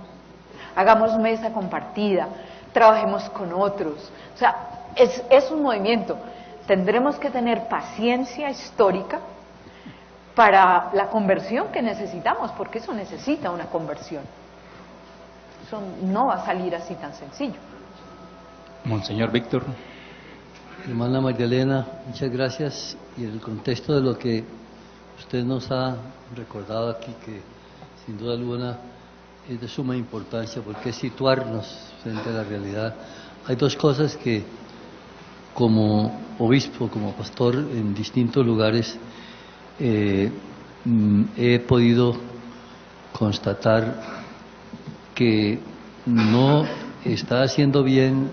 hagamos mesa compartida, trabajemos con otros. O sea, es un movimiento. Tendremos que tener paciencia histórica para la conversión que necesitamos, porque eso necesita una conversión. Eso no va a salir así tan sencillo. Monseñor Víctor. Hermana Magdalena, muchas gracias. Y en el contexto de lo que usted nos ha recordado aquí, que sin duda alguna es de suma importancia porque es situarnos frente a la realidad. Hay dos cosas que como obispo, como pastor en distintos lugares, he podido constatar que no está haciendo bien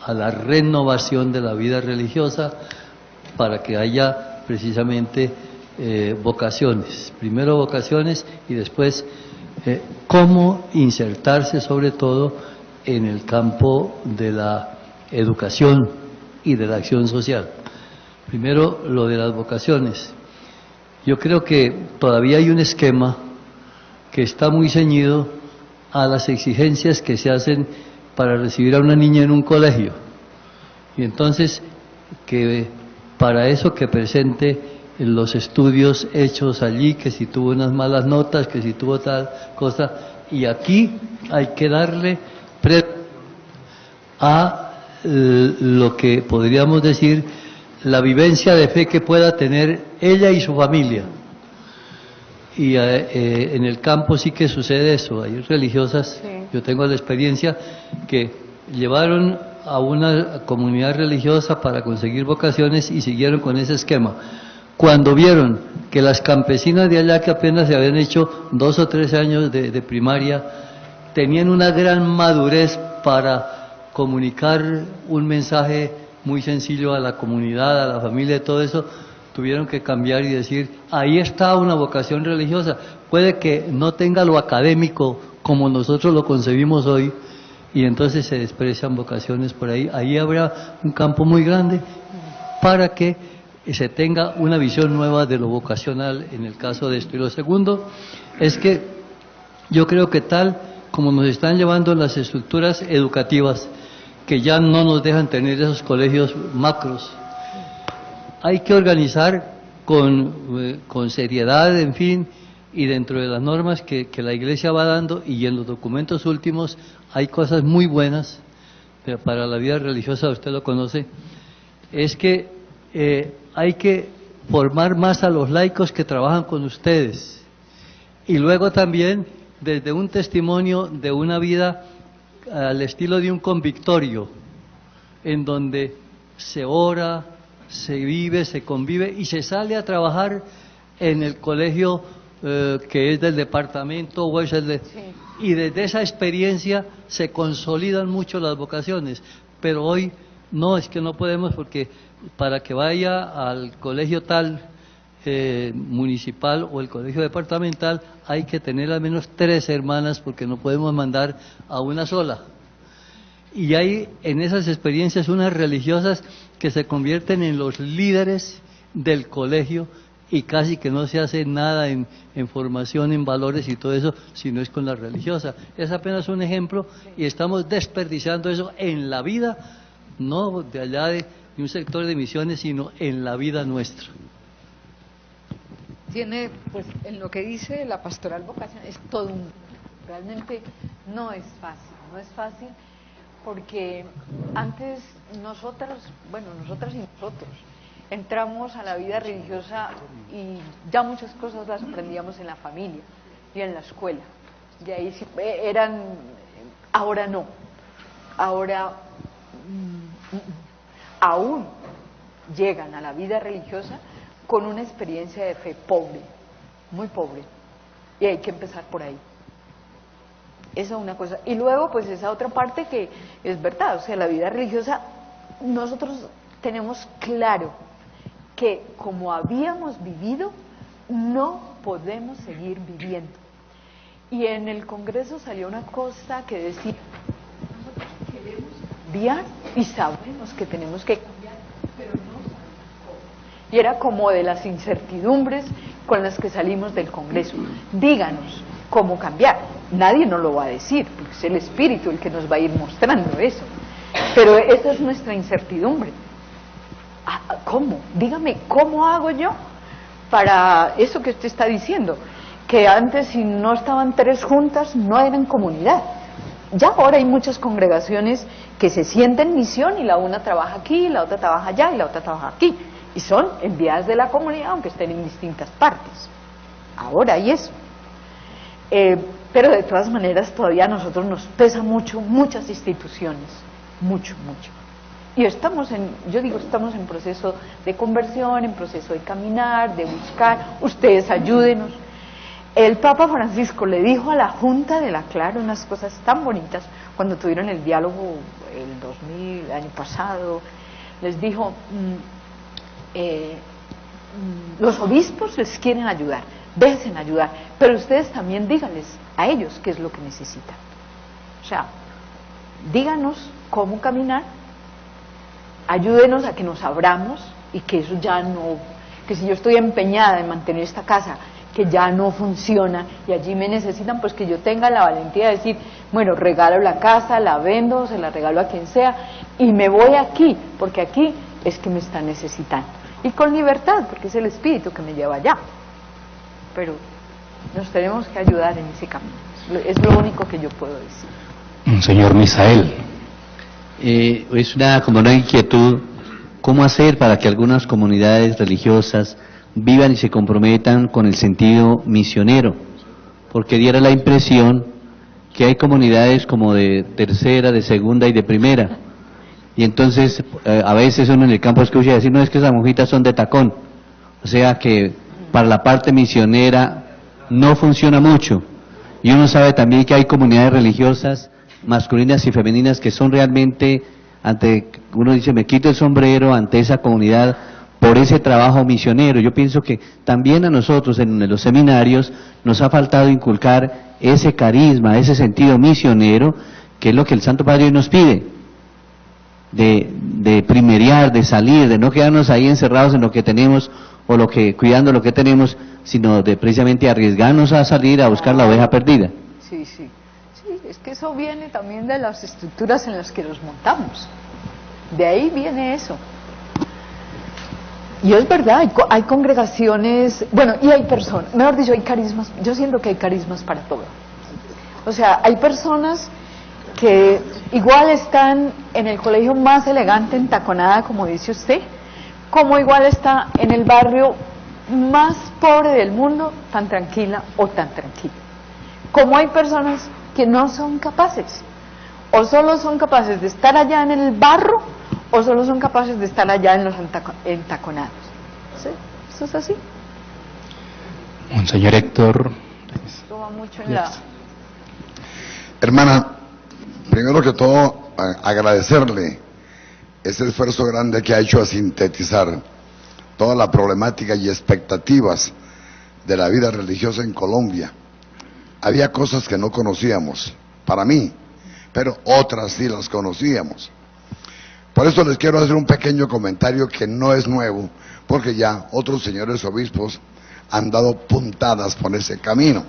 a la renovación de la vida religiosa para que haya precisamente vocaciones. Primero vocaciones y después cómo insertarse sobre todo en el campo de la educación y de la acción social. Primero lo de las vocaciones. Yo creo que todavía hay un esquema que está muy ceñido a las exigencias que se hacen para recibir a una niña en un colegio. Y entonces, que para eso que presente los estudios hechos allí, que si tuvo unas malas notas, que si tuvo tal cosa, y aquí hay que darle a lo que podríamos decir la vivencia de fe que pueda tener ella y su familia. Y en el campo sí que sucede eso. Hay religiosas, sí. Yo tengo la experiencia que llevaron a una comunidad religiosa para conseguir vocaciones y siguieron con ese esquema. Cuando vieron que las campesinas de allá, que apenas se habían hecho 2 o 3 años de primaria, tenían una gran madurez para comunicar un mensaje muy sencillo a la comunidad, a la familia, todo eso, tuvieron que cambiar y decir, ahí está una vocación religiosa. Puede que no tenga lo académico como nosotros lo concebimos hoy, y entonces se desprecian vocaciones por ahí. Ahí habrá un campo muy grande para que se tenga una visión nueva de lo vocacional en el caso de esto. Y lo segundo es que yo creo que tal como nos están llevando las estructuras educativas, que ya no nos dejan tener esos colegios macros, hay que organizar con seriedad, en fin, y dentro de las normas que la Iglesia va dando, y en los documentos últimos hay cosas muy buenas para la vida religiosa, usted lo conoce, es que hay que formar más a los laicos que trabajan con ustedes, y luego también desde un testimonio de una vida al estilo de un convictorio, en donde se ora, se vive, se convive y se sale a trabajar en el colegio que es del departamento o es el de... Sí. Y desde esa experiencia se consolidan mucho las vocaciones, pero hoy no, es que no podemos, porque para que vaya al colegio tal municipal o el colegio departamental hay que tener al menos 3 hermanas, porque no podemos mandar a una sola. Y hay en esas experiencias unas religiosas que se convierten en los líderes del colegio, y casi que no se hace nada en formación, en valores y todo eso, sino es con la religiosa. Es apenas un ejemplo, y estamos desperdiciando eso en la vida, no de allá de un sector de misiones, sino en la vida nuestra. Tiene, pues, en lo que dice la pastoral vocacional, es todo un... Realmente no es fácil, porque antes nosotras y nosotros entramos a la vida religiosa y ya muchas cosas las aprendíamos en la familia y en la escuela, y ahí sí eran, ahora no, ahora aún llegan a la vida religiosa con una experiencia de fe pobre, muy pobre, y hay que empezar por ahí. Esa es una cosa. Y luego, pues, esa otra parte que es verdad, o sea, la vida religiosa, nosotros tenemos claro que como habíamos vivido, no podemos seguir viviendo. Y en el Congreso salió una cosa que decía, nosotros queremos cambiar y sabemos que tenemos que cambiar, pero no sabemos cómo. Y era como de las incertidumbres con las que salimos del Congreso. Díganos cómo cambiar. Nadie nos lo va a decir, porque es el Espíritu el que nos va a ir mostrando eso. Pero esa es nuestra incertidumbre. ¿Cómo? Dígame, ¿cómo hago yo para eso que usted está diciendo? Que antes, si no estaban 3 juntas, no eran comunidad. Ya ahora hay muchas congregaciones que se sienten misión, y la una trabaja aquí, la otra trabaja allá y la otra trabaja aquí. Y son enviadas de la comunidad, aunque estén en distintas partes. Ahora hay eso. Pero de todas maneras todavía a nosotros nos pesa mucho, muchas instituciones, mucho. Y estamos estamos en proceso de conversión, en proceso de caminar, de buscar, ustedes ayúdenos. El Papa Francisco le dijo a la Junta de la Claro unas cosas tan bonitas cuando tuvieron el diálogo el año pasado. Les dijo, los obispos les quieren ayudar, déjense ayudar, pero ustedes también díganles a ellos qué es lo que necesitan. O sea, díganos cómo caminar, ayúdenos a que nos abramos y que eso ya no, que si yo estoy empeñada en mantener esta casa que ya no funciona y allí me necesitan, pues que yo tenga la valentía de decir, bueno, regalo la casa, la vendo, se la regalo a quien sea y me voy aquí, porque aquí es que me están necesitando. Y con libertad, porque es el Espíritu que me lleva allá. Pero nos tenemos que ayudar en ese camino. Es lo único que yo puedo decir. Señor Misael. Es como una inquietud, ¿cómo hacer para que algunas comunidades religiosas vivan y se comprometan con el sentido misionero? Porque diera la impresión que hay comunidades como de tercera, de segunda y de primera. Y entonces a veces uno en el campo escucha decir, no, es que esas monjitas son de tacón. O sea que para la parte misionera no funciona mucho. Y uno sabe también que hay comunidades religiosas masculinas y femeninas que son realmente, uno dice, me quito el sombrero ante esa comunidad por ese trabajo misionero. Yo pienso que también a nosotros en los seminarios nos ha faltado inculcar ese carisma, ese sentido misionero, que es lo que el Santo Padre hoy nos pide, de primeriar, de salir, de no quedarnos ahí encerrados en lo que tenemos o cuidando lo que tenemos, sino de precisamente arriesgarnos a salir a buscar la oveja perdida. Sí, es que eso viene también de las estructuras en las que nos montamos. De ahí viene eso. Y es verdad, hay congregaciones, bueno, y hay personas, mejor dicho, hay carismas, yo siento que hay carismas para todo. O sea, hay personas que igual están en el colegio más elegante, entaconada, como dice usted, como igual está en el barrio más pobre del mundo, tan tranquila o tan tranquila. Como hay personas que no son capaces, o solo son capaces de estar allá en el barro, o solo son capaces de estar allá en los entaconados. ¿Sí? Eso es así. Monseñor Héctor. Esto va mucho en la... Hermana, primero que todo, agradecerle ese esfuerzo grande que ha hecho a sintetizar toda la problemática y expectativas de la vida religiosa en Colombia. Había cosas que no conocíamos, para mí, pero otras sí las conocíamos. Por eso les quiero hacer un pequeño comentario que no es nuevo, porque ya otros señores obispos han dado puntadas por ese camino.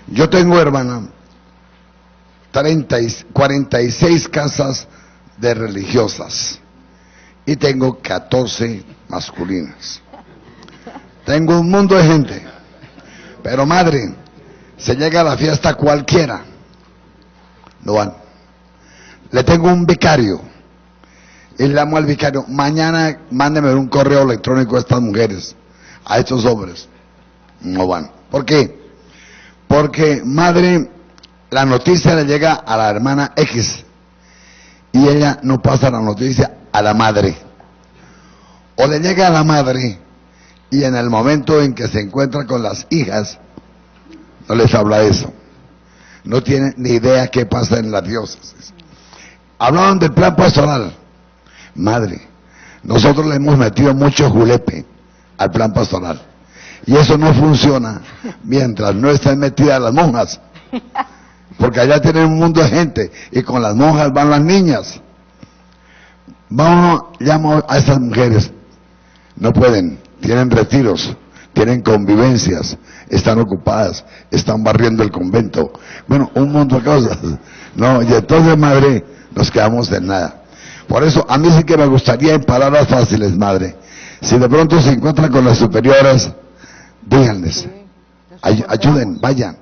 Yo tengo, hermana, 46 casas de religiosas y tengo 14 masculinas. Tengo un mundo de gente, pero madre, se llega a la fiesta cualquiera, no van. Le tengo un vicario y le llamo al vicario, mañana mándeme un correo electrónico a estas mujeres, a estos hombres, no van. ¿Por qué? Porque madre, la noticia le llega a la hermana X y ella no pasa la noticia a la madre, o le llega a la madre y en el momento en que se encuentra con las hijas no les habla eso, no tienen ni idea qué pasa en la diócesis. Hablaban del plan pastoral. Madre, nosotros le hemos metido mucho julepe al plan pastoral y eso no funciona mientras no estén metidas las monjas, porque allá tienen un mundo de gente y con las monjas van las niñas. Llamo a esas mujeres, no pueden, tienen retiros, tienen convivencias, están ocupadas, están barriendo el convento, bueno, un montón de cosas, no, y entonces madre, nos quedamos en nada. Por eso a mí sí que me gustaría en palabras fáciles, madre, si de pronto se encuentran con las superioras, díganles, ayuden, vayan,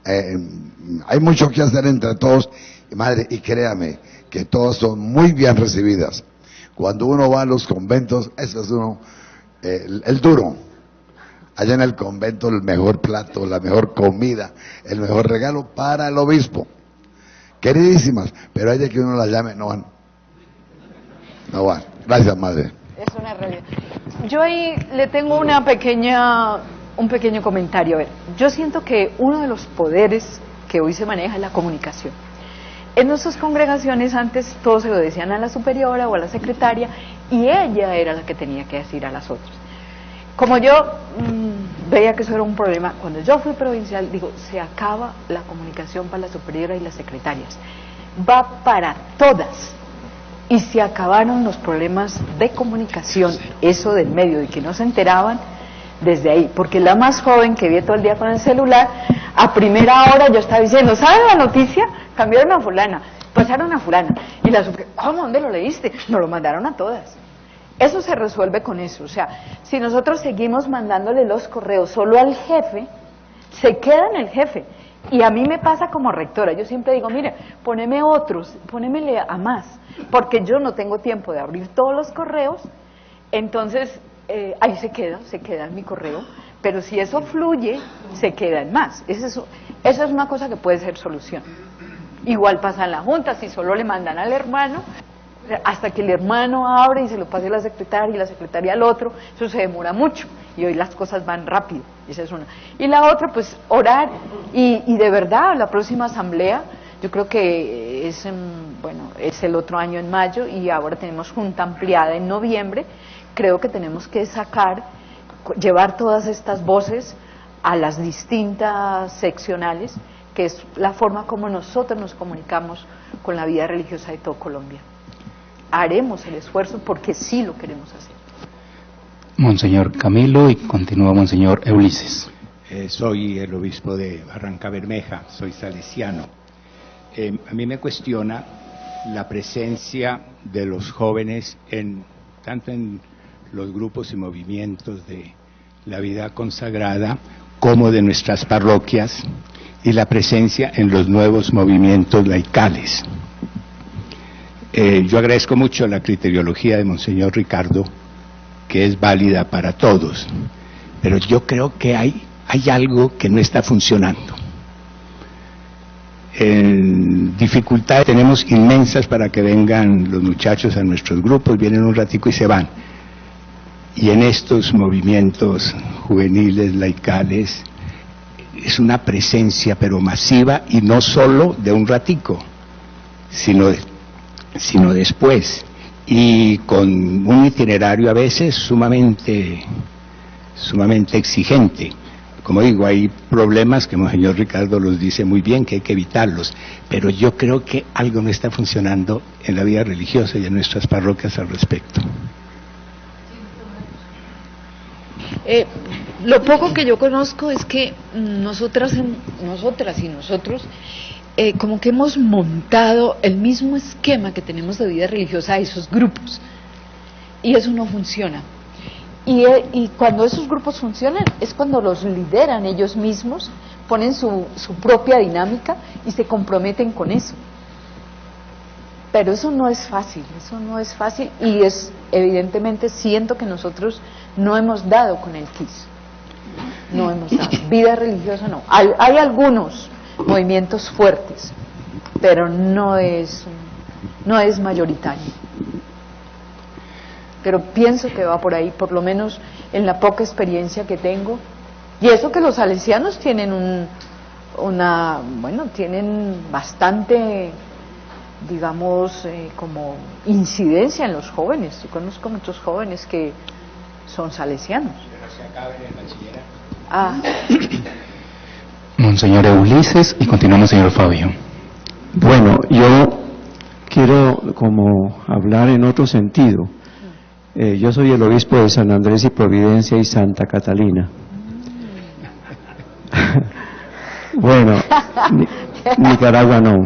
hay mucho que hacer entre todos, madre, y créame que todas son muy bien recibidas. Cuando uno va a los conventos, eso es uno, el duro. allá en el convento el mejor plato, la mejor comida, el mejor regalo para el obispo. Queridísimas, pero hay de que uno las llame, no van. No van. Gracias, madre. Es una realidad. Yo ahí le tengo un pequeño comentario. A ver, yo siento que uno de los poderes que hoy se maneja es la comunicación. En nuestras congregaciones antes todos se lo decían a la superiora o a la secretaria y ella era la que tenía que decir a las otras. Como yo veía que eso era un problema, cuando yo fui provincial, digo, se acaba la comunicación para la superiora y las secretarias. Va para todas. Y se acabaron los problemas de comunicación, eso del medio, de que no se enteraban desde ahí. Porque la más joven que vi todo el día con el celular, a primera hora yo estaba diciendo, ¿sabes la noticia? Cambiaron a fulana, pasaron a fulana. Y la ¿cómo? ¿Dónde lo leíste? Nos lo mandaron a todas. Eso se resuelve con eso. O sea, si nosotros seguimos mandándole los correos solo al jefe, se queda en el jefe. Y a mí me pasa como rectora, yo siempre digo, mire, poneme otros, ponémele a más, porque yo no tengo tiempo de abrir todos los correos, entonces ahí se queda en mi correo, pero si eso fluye, se queda en más. Eso es una cosa que puede ser solución. Igual pasa en la junta, si solo le mandan al hermano, hasta que el hermano abre y se lo pase a la secretaria y la secretaria al otro, eso se demora mucho y hoy las cosas van rápido, esa es una. Y la otra, pues orar y de verdad la próxima asamblea, yo creo que es el otro año en mayo y ahora tenemos junta ampliada en noviembre, creo que tenemos que llevar todas estas voces a las distintas seccionales, que es la forma como nosotros nos comunicamos con la vida religiosa de todo Colombia. Haremos el esfuerzo porque sí lo queremos hacer. Monseñor Camilo y continúa Monseñor Ulises. Soy el obispo de Barranca Bermeja, soy salesiano. A mí me cuestiona la presencia de los jóvenes tanto en los grupos y movimientos de la vida consagrada como de nuestras parroquias y la presencia en los nuevos movimientos laicales. Yo agradezco mucho la criteriología de Monseñor Ricardo, que es válida para todos, pero yo creo que hay algo que no está funcionando. Dificultades tenemos inmensas para que vengan los muchachos a nuestros grupos, vienen un ratico y se van. Y en estos movimientos juveniles, laicales, es una presencia pero masiva y no solo de un ratico, sino después, y con un itinerario a veces sumamente exigente. Como digo, hay problemas que Monseñor Ricardo los dice muy bien, que hay que evitarlos, pero yo creo que algo no está funcionando en la vida religiosa y en nuestras parroquias al respecto. Lo poco que yo conozco es que nosotras y nosotros como que hemos montado el mismo esquema que tenemos de vida religiosa a esos grupos y eso no funciona y cuando esos grupos funcionan es cuando los lideran ellos mismos, ponen su propia dinámica y se comprometen con eso, pero eso no es fácil y evidentemente siento que nosotros no hemos dado con el quiz, no hemos dado, vida religiosa no, hay algunos movimientos fuertes, pero no es mayoritario. Pero pienso que va por ahí, por lo menos en la poca experiencia que tengo. Y eso que los salesianos tienen tienen bastante, digamos, como incidencia en los jóvenes. Yo conozco muchos jóvenes que son salesianos. Pero se acaben en bachillerato. Monseñor Ulises y continúa Monseñor Fabio. Bueno, yo quiero como hablar en otro sentido. Yo soy el obispo de San Andrés y Providencia y Santa Catalina. Bueno, Nicaragua no.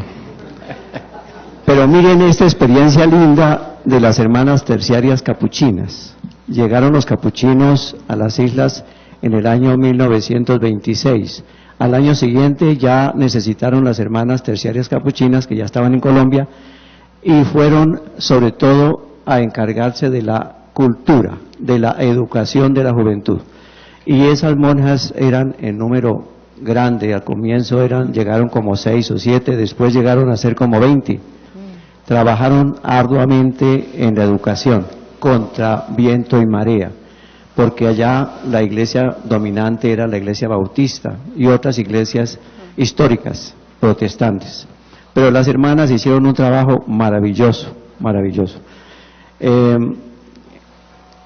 Pero miren esta experiencia linda de las hermanas terciarias capuchinas. Llegaron los capuchinos a las islas en el año 1926. Al año siguiente ya necesitaron las hermanas terciarias capuchinas, que ya estaban en Colombia, y fueron sobre todo a encargarse de la cultura, de la educación de la juventud. y esas monjas eran en número grande, al comienzo llegaron como 6 o 7, después llegaron a ser como 20. Trabajaron arduamente en la educación, contra viento y marea, porque allá la iglesia dominante era la iglesia bautista y otras iglesias históricas, protestantes. Pero las hermanas hicieron un trabajo maravilloso, maravilloso.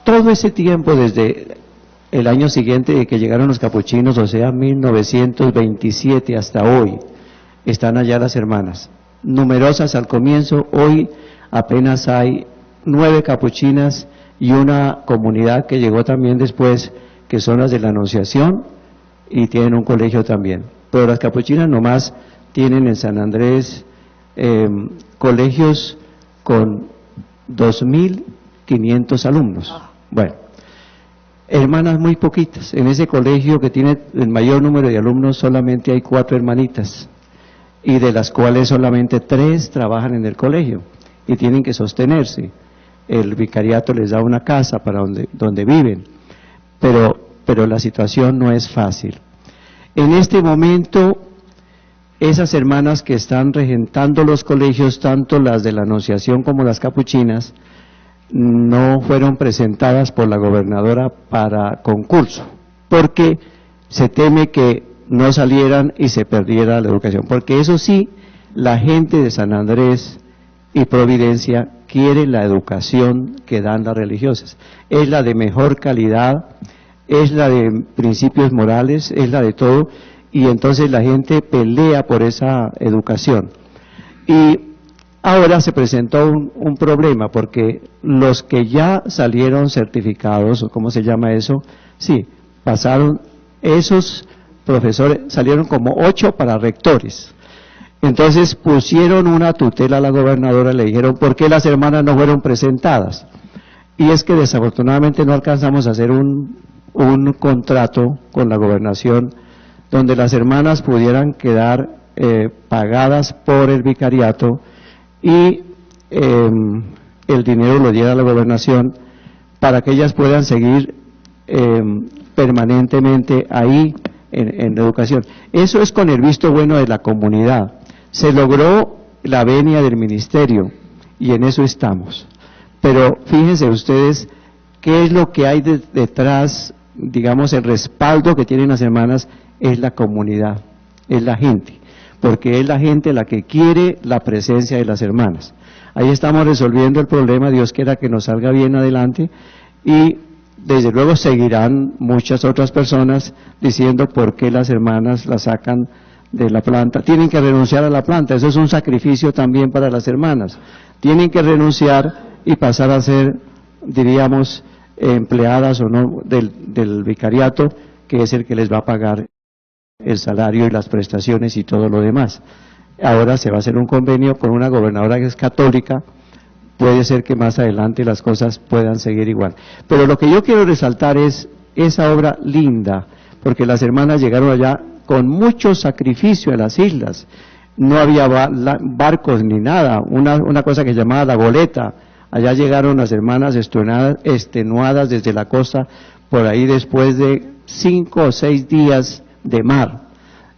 Todo ese tiempo, desde el año siguiente de que llegaron los capuchinos, o sea, 1927 hasta hoy, están allá las hermanas. Numerosas al comienzo, hoy apenas hay 9 capuchinas y una comunidad que llegó también después, que son las de la Anunciación, y tienen un colegio también. Pero las capuchinas nomás tienen en San Andrés colegios con 2.500 alumnos. Bueno, hermanas muy poquitas. En ese colegio que tiene el mayor número de alumnos solamente hay 4 hermanitas, y de las cuales solamente 3 trabajan en el colegio y tienen que sostenerse. El vicariato les da una casa para donde viven, pero la situación no es fácil. En este momento, esas hermanas que están regentando los colegios, tanto las de la Anunciación como las capuchinas, no fueron presentadas por la gobernadora para concurso, porque se teme que no salieran y se perdiera la educación, porque eso sí, la gente de San Andrés y Providencia quiere la educación que dan las religiosas, es la de mejor calidad, es la de principios morales, es la de todo, y entonces la gente pelea por esa educación. Y ahora se presentó un problema, porque los que ya salieron certificados, o ¿cómo se llama eso? Sí, pasaron, esos profesores salieron como 8 para rectores. Entonces pusieron una tutela a la gobernadora, le dijeron, ¿por qué las hermanas no fueron presentadas? Y es que desafortunadamente no alcanzamos a hacer un contrato con la gobernación donde las hermanas pudieran quedar pagadas por el vicariato y el dinero lo diera la gobernación para que ellas puedan seguir permanentemente ahí en la educación. Eso es con el visto bueno de la comunidad. Se logró la venia del ministerio y en eso estamos. Pero fíjense ustedes qué es lo que hay detrás, digamos, el respaldo que tienen las hermanas es la comunidad, es la gente, porque es la gente la que quiere la presencia de las hermanas. Ahí estamos resolviendo el problema, Dios quiera que nos salga bien adelante, y desde luego seguirán muchas otras personas diciendo por qué las hermanas la sacan de la planta. Tienen que renunciar a la planta, eso es un sacrificio también para las hermanas. Tienen que renunciar y pasar a ser, diríamos, empleadas o no del vicariato, que es el que les va a pagar el salario y las prestaciones y todo lo demás. Ahora se va a hacer un convenio con una gobernadora que es católica, puede ser que más adelante las cosas puedan seguir igual. Pero lo que yo quiero resaltar es esa obra linda, porque las hermanas llegaron allá con mucho sacrificio a las islas, no había barcos ni nada, una cosa que se llamaba la goleta, allá llegaron las hermanas extenuadas desde la costa, por ahí después de 5 o 6 días de mar,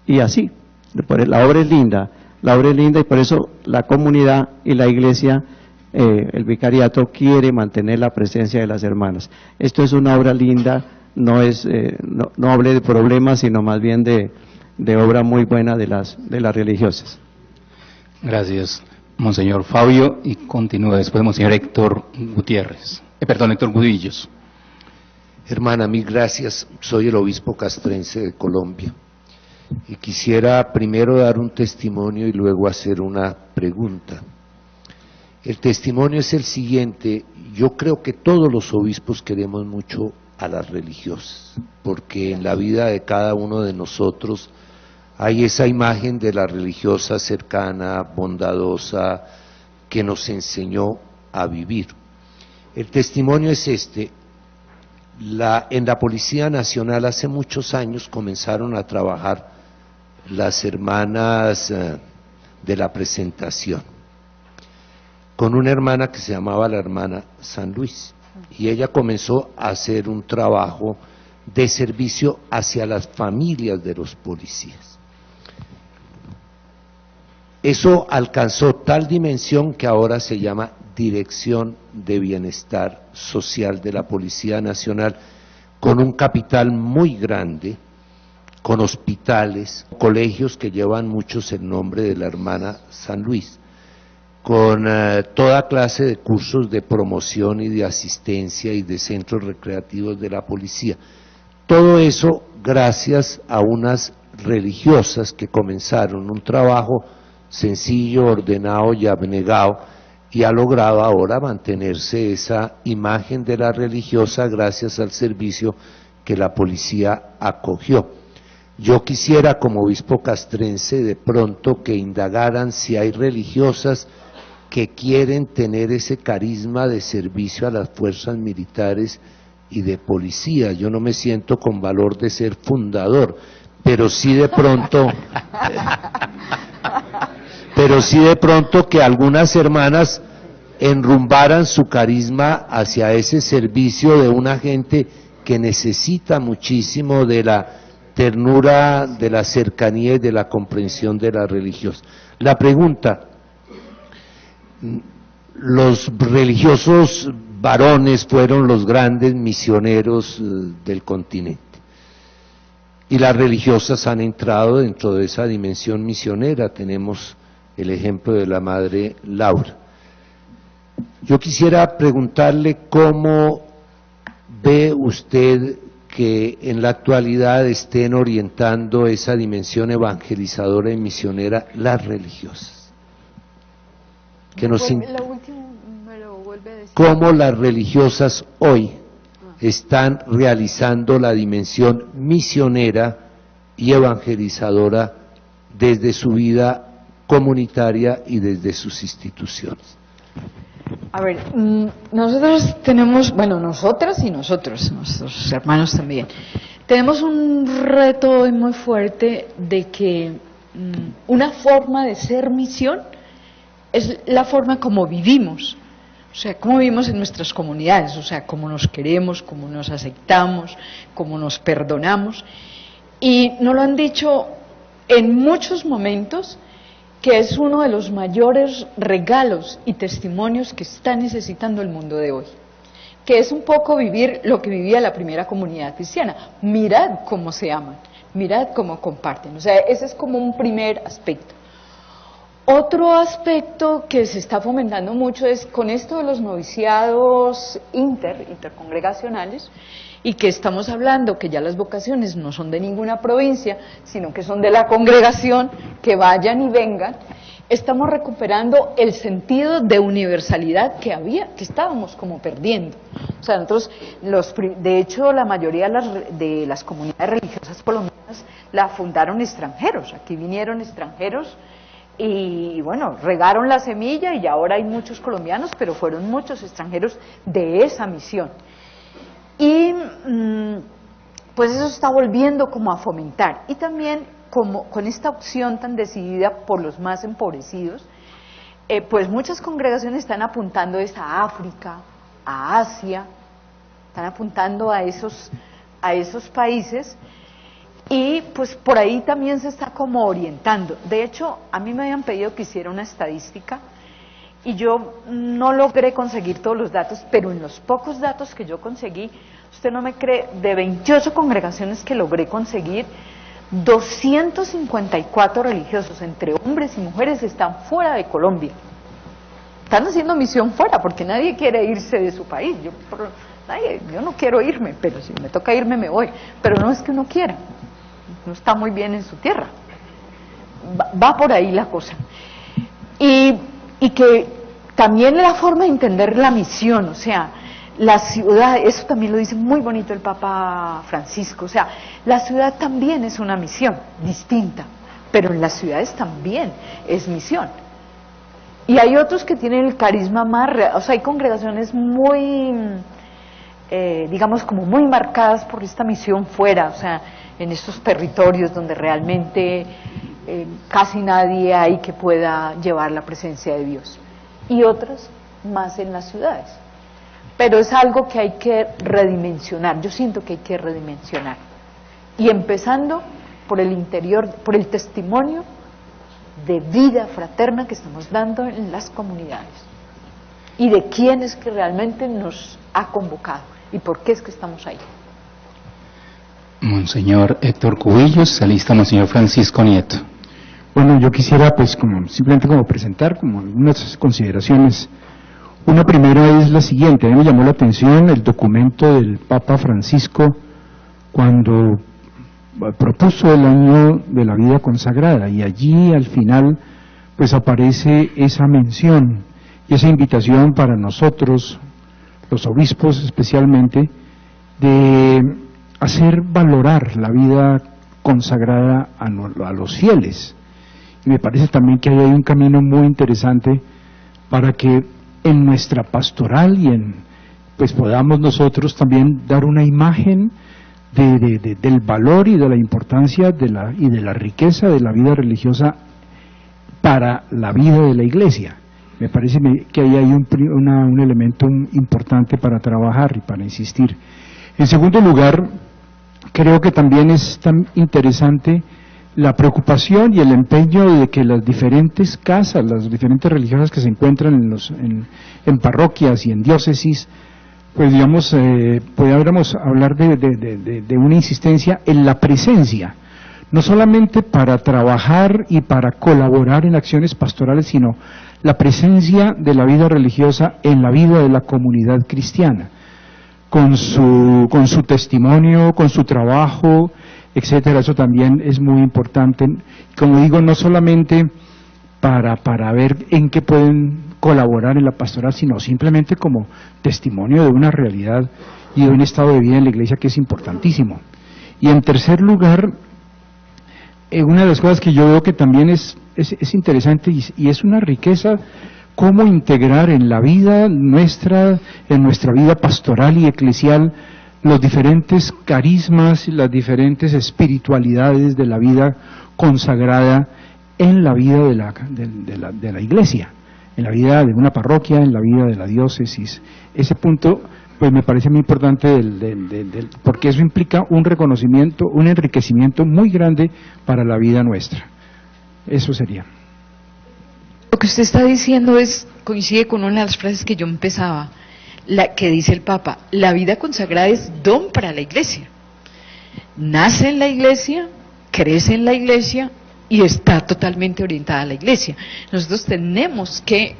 y así, la obra es linda y por eso la comunidad y la iglesia, el vicariato quiere mantener la presencia de las hermanas. Esto es una obra linda, no hablé de problemas, sino más bien de obra muy buena de las religiosas. Gracias, Monseñor Fabio, y continúa después Monseñor Héctor Gutiérrez. Héctor Gudillos. Hermana, mil gracias. Soy el obispo castrense de Colombia y quisiera primero dar un testimonio y luego hacer una pregunta. El testimonio es el siguiente: yo creo que todos los obispos queremos mucho a las religiosas, porque en la vida de cada uno de nosotros hay esa imagen de la religiosa cercana, bondadosa, que nos enseñó a vivir. El testimonio es este: en la Policía Nacional hace muchos años comenzaron a trabajar las hermanas de la Presentación, con una hermana que se llamaba la hermana San Luis, y ella comenzó a hacer un trabajo de servicio hacia las familias de los policías. Eso alcanzó tal dimensión que ahora se llama Dirección de Bienestar Social de la Policía Nacional, con un capital muy grande, con hospitales, colegios que llevan muchos el nombre de la hermana San Luis, con toda clase de cursos de promoción y de asistencia y de centros recreativos de la policía. Todo eso gracias a unas religiosas que comenzaron un trabajo sencillo, ordenado y abnegado, y ha logrado ahora mantenerse esa imagen de la religiosa gracias al servicio que la policía acogió. Yo quisiera, como obispo castrense, de pronto que indagaran si hay religiosas que quieren tener ese carisma de servicio a las fuerzas militares y de policía. Yo no me siento con valor de ser fundador, pero sí de pronto que algunas hermanas enrumbaran su carisma hacia ese servicio de una gente que necesita muchísimo de la ternura, de la cercanía y de la comprensión de la religiosa. La pregunta: los religiosos varones fueron los grandes misioneros del continente, y las religiosas han entrado dentro de esa dimensión misionera. Tenemos el ejemplo de la Madre Laura. Yo quisiera preguntarle cómo ve usted que en la actualidad estén orientando esa dimensión evangelizadora y misionera las religiosas. Que nos cómo las religiosas hoy están realizando la dimensión misionera y evangelizadora desde su vida comunitaria y desde sus instituciones. A ver, nosotros tenemos, bueno, nosotras y nosotros, nuestros hermanos también, tenemos un reto hoy muy fuerte de que una forma de ser misión es la forma como vivimos, o sea, cómo vivimos en nuestras comunidades, o sea, cómo nos queremos, cómo nos aceptamos, cómo nos perdonamos, y nos lo han dicho en muchos momentos, que es uno de los mayores regalos y testimonios que está necesitando el mundo de hoy, que es un poco vivir lo que vivía la primera comunidad cristiana. Mirad cómo se aman, mirad cómo comparten, o sea, ese es como un primer aspecto. Otro aspecto que se está fomentando mucho es con esto de los noviciados intercongregacionales, y que estamos hablando que ya las vocaciones no son de ninguna provincia, sino que son de la congregación, que vayan y vengan, estamos recuperando el sentido de universalidad que estábamos como perdiendo. O sea, nosotros, de hecho, la mayoría de las comunidades religiosas colombianas la fundaron extranjeros, aquí vinieron extranjeros, y bueno, regaron la semilla y ahora hay muchos colombianos, pero fueron muchos extranjeros de esa misión. Y pues eso está volviendo como a fomentar, y también como con esta opción tan decidida por los más empobrecidos, pues muchas congregaciones están apuntando a África, a Asia, están apuntando a esos países, y pues por ahí también se está como orientando. De hecho, a mí me habían pedido que hiciera una estadística, y yo no logré conseguir todos los datos, pero en los pocos datos que yo conseguí, usted no me cree, de 28 congregaciones que logré conseguir, 254 religiosos, entre hombres y mujeres, están fuera de Colombia. Están haciendo misión fuera, porque nadie quiere irse de su país. Yo no quiero irme, pero si me toca irme me voy. Pero no es que uno quiera, no está muy bien en su tierra. Va por ahí la cosa. Y que también la forma de entender la misión, o sea, la ciudad, eso también lo dice muy bonito el Papa Francisco, o sea, la ciudad también es una misión distinta, pero en las ciudades también es misión. Y hay otros que tienen el carisma más real, o sea, hay congregaciones muy, digamos, como muy marcadas por esta misión fuera, o sea, en estos territorios donde realmente casi nadie hay que pueda llevar la presencia de Dios, y otras más en las ciudades. pero es algo que hay que redimensionar. Yo siento que hay que redimensionar. Y empezando por el interior, por el testimonio de vida fraterna que estamos dando en las comunidades y de quién es que realmente nos ha convocado y por qué es que estamos ahí. Monseñor Héctor Cubillos, se alista Monseñor Francisco Nieto. Bueno, yo quisiera pues simplemente presentar como algunas consideraciones. Una primera es la siguiente: a mí me llamó la atención el documento del Papa Francisco cuando propuso el año de la vida consagrada, y allí al final pues aparece esa mención y esa invitación para nosotros, los obispos especialmente, de hacer valorar la vida consagrada a los fieles. Y me parece también que hay un camino muy interesante para que en nuestra pastoral y pues podamos nosotros también dar una imagen del valor y de la importancia y de la riqueza de la vida religiosa para la vida de la Iglesia. Me parece que ahí hay un elemento importante para trabajar y para insistir. En segundo lugar, creo que también es tan interesante la preocupación y el empeño de que las diferentes casas, las diferentes religiosas que se encuentran en parroquias y en diócesis, pues digamos, podríamos hablar de una insistencia en la presencia, no solamente para trabajar y para colaborar en acciones pastorales, sino la presencia de la vida religiosa en la vida de la comunidad cristiana, con su testimonio, con su trabajo, etcétera. Eso también es muy importante, como digo, no solamente para ver en qué pueden colaborar en la pastoral, sino simplemente como testimonio de una realidad y de un estado de vida en la Iglesia que es importantísimo. Y en tercer lugar, una de las cosas que yo veo que también es interesante y es una riqueza, cómo integrar en la vida nuestra, en nuestra vida pastoral y eclesial, los diferentes carismas y las diferentes espiritualidades de la vida consagrada en la vida de la Iglesia, en la vida de una parroquia, en la vida de la diócesis. Ese punto pues me parece muy importante porque eso implica un reconocimiento, un enriquecimiento muy grande para la vida nuestra. Eso sería. Lo que usted está diciendo coincide con una de las frases que yo empezaba, la que dice el Papa: la vida consagrada es don para la Iglesia. Nace en la Iglesia, crece en la Iglesia y está totalmente orientada a la Iglesia. Nosotros tenemos que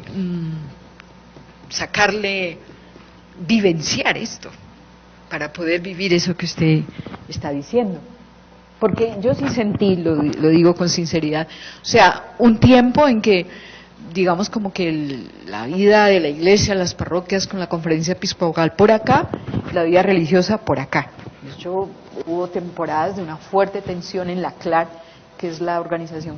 vivenciar esto para poder vivir eso que usted está diciendo. Porque yo sí sentí, lo digo con sinceridad, o sea, un tiempo en que, digamos, como que la vida de la Iglesia, las parroquias con la conferencia episcopal por acá, la vida religiosa por acá. De hecho, hubo temporadas de una fuerte tensión en la CLAR, que es la organización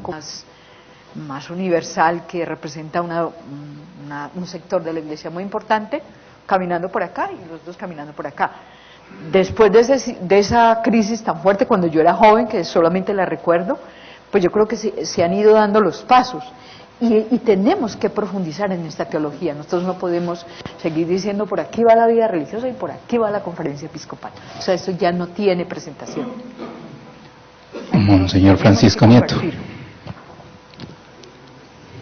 más universal que representa un sector de la Iglesia muy importante, caminando por acá y los dos caminando por acá. Después de esa crisis tan fuerte, cuando yo era joven, que solamente la recuerdo, pues yo creo que se han ido dando los pasos y tenemos que profundizar en esta teología. Nosotros no podemos seguir diciendo por aquí va la vida religiosa y por aquí va la conferencia episcopal. O sea, eso ya no tiene presentación. Monseñor Francisco Nieto.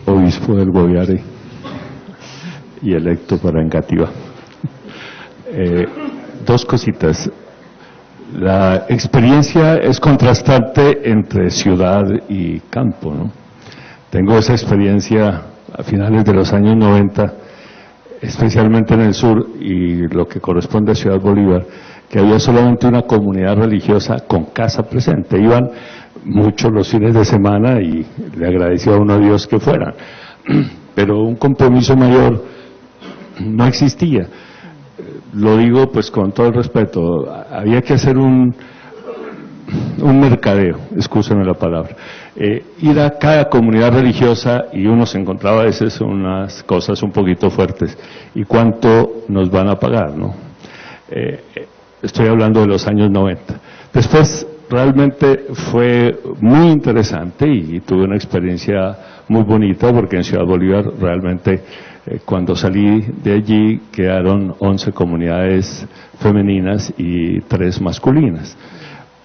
Obispo del Guaviare y electo para Engativá. Dos cositas. La experiencia es contrastante entre ciudad y campo, ¿no? Tengo esa experiencia a finales de los años 90, especialmente en el sur y lo que corresponde a Ciudad Bolívar, que había solamente una comunidad religiosa con casa presente. Iban muchos los fines de semana y le agradecía a uno a Dios que fueran, pero un compromiso mayor no existía. Lo digo pues con todo el respeto, había que hacer un mercadeo, excúsenme la palabra, ir a cada comunidad religiosa y uno se encontraba a veces unas cosas un poquito fuertes. ¿Y cuánto nos van a pagar, no? Estoy hablando de los años 90. Después realmente fue muy interesante y tuve una experiencia muy bonita, porque en Ciudad Bolívar realmente cuando salí de allí quedaron 11 comunidades femeninas y 3 masculinas.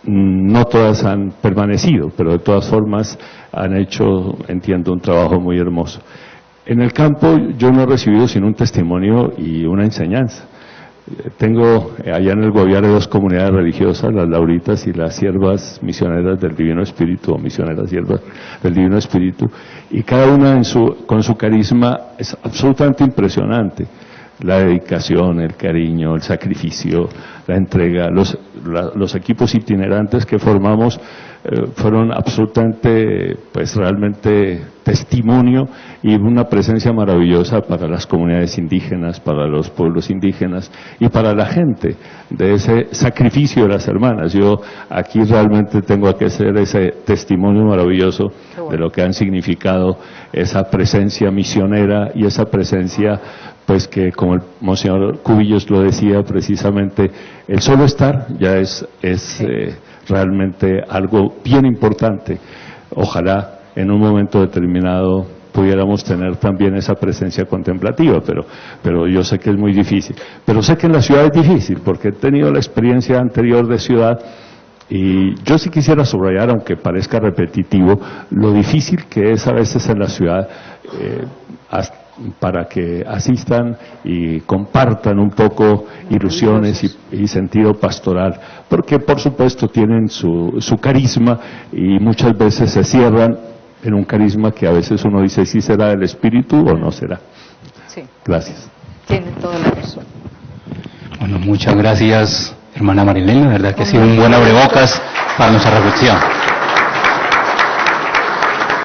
No todas han permanecido, pero de todas formas han hecho, entiendo, un trabajo muy hermoso. En el campo yo no he recibido sino un testimonio y una enseñanza. Tengo allá en el Guaviare 2 comunidades religiosas, las Lauritas y las Siervas Misioneras del Divino Espíritu, o Misioneras Siervas del Divino Espíritu, y cada una con su carisma es absolutamente impresionante. La dedicación, el cariño, el sacrificio, la entrega, los equipos itinerantes que formamos fueron absolutamente, pues realmente testimonio y una presencia maravillosa para las comunidades indígenas, para los pueblos indígenas y para la gente de ese sacrificio de las hermanas. Yo aquí realmente tengo que hacer ese testimonio maravilloso de lo que han significado esa presencia misionera y esa presencia, pues que como el Monseñor Cubillos lo decía precisamente, el solo estar ya es realmente algo bien importante. Ojalá en un momento determinado pudiéramos tener también esa presencia contemplativa, pero yo sé que es muy difícil. Pero sé que en la ciudad es difícil, porque he tenido la experiencia anterior de ciudad, y yo sí quisiera subrayar, aunque parezca repetitivo, lo difícil que es a veces en la ciudad para que asistan y compartan un poco ilusiones y sentido pastoral, porque por supuesto tienen su carisma y muchas veces se cierran en un carisma que a veces uno dice si será del Espíritu o no será. Sí. Gracias. Tiene toda la razón. Bueno, muchas gracias, hermana Marilena, la verdad que ha sido un buen abrebocas para nuestra reflexión.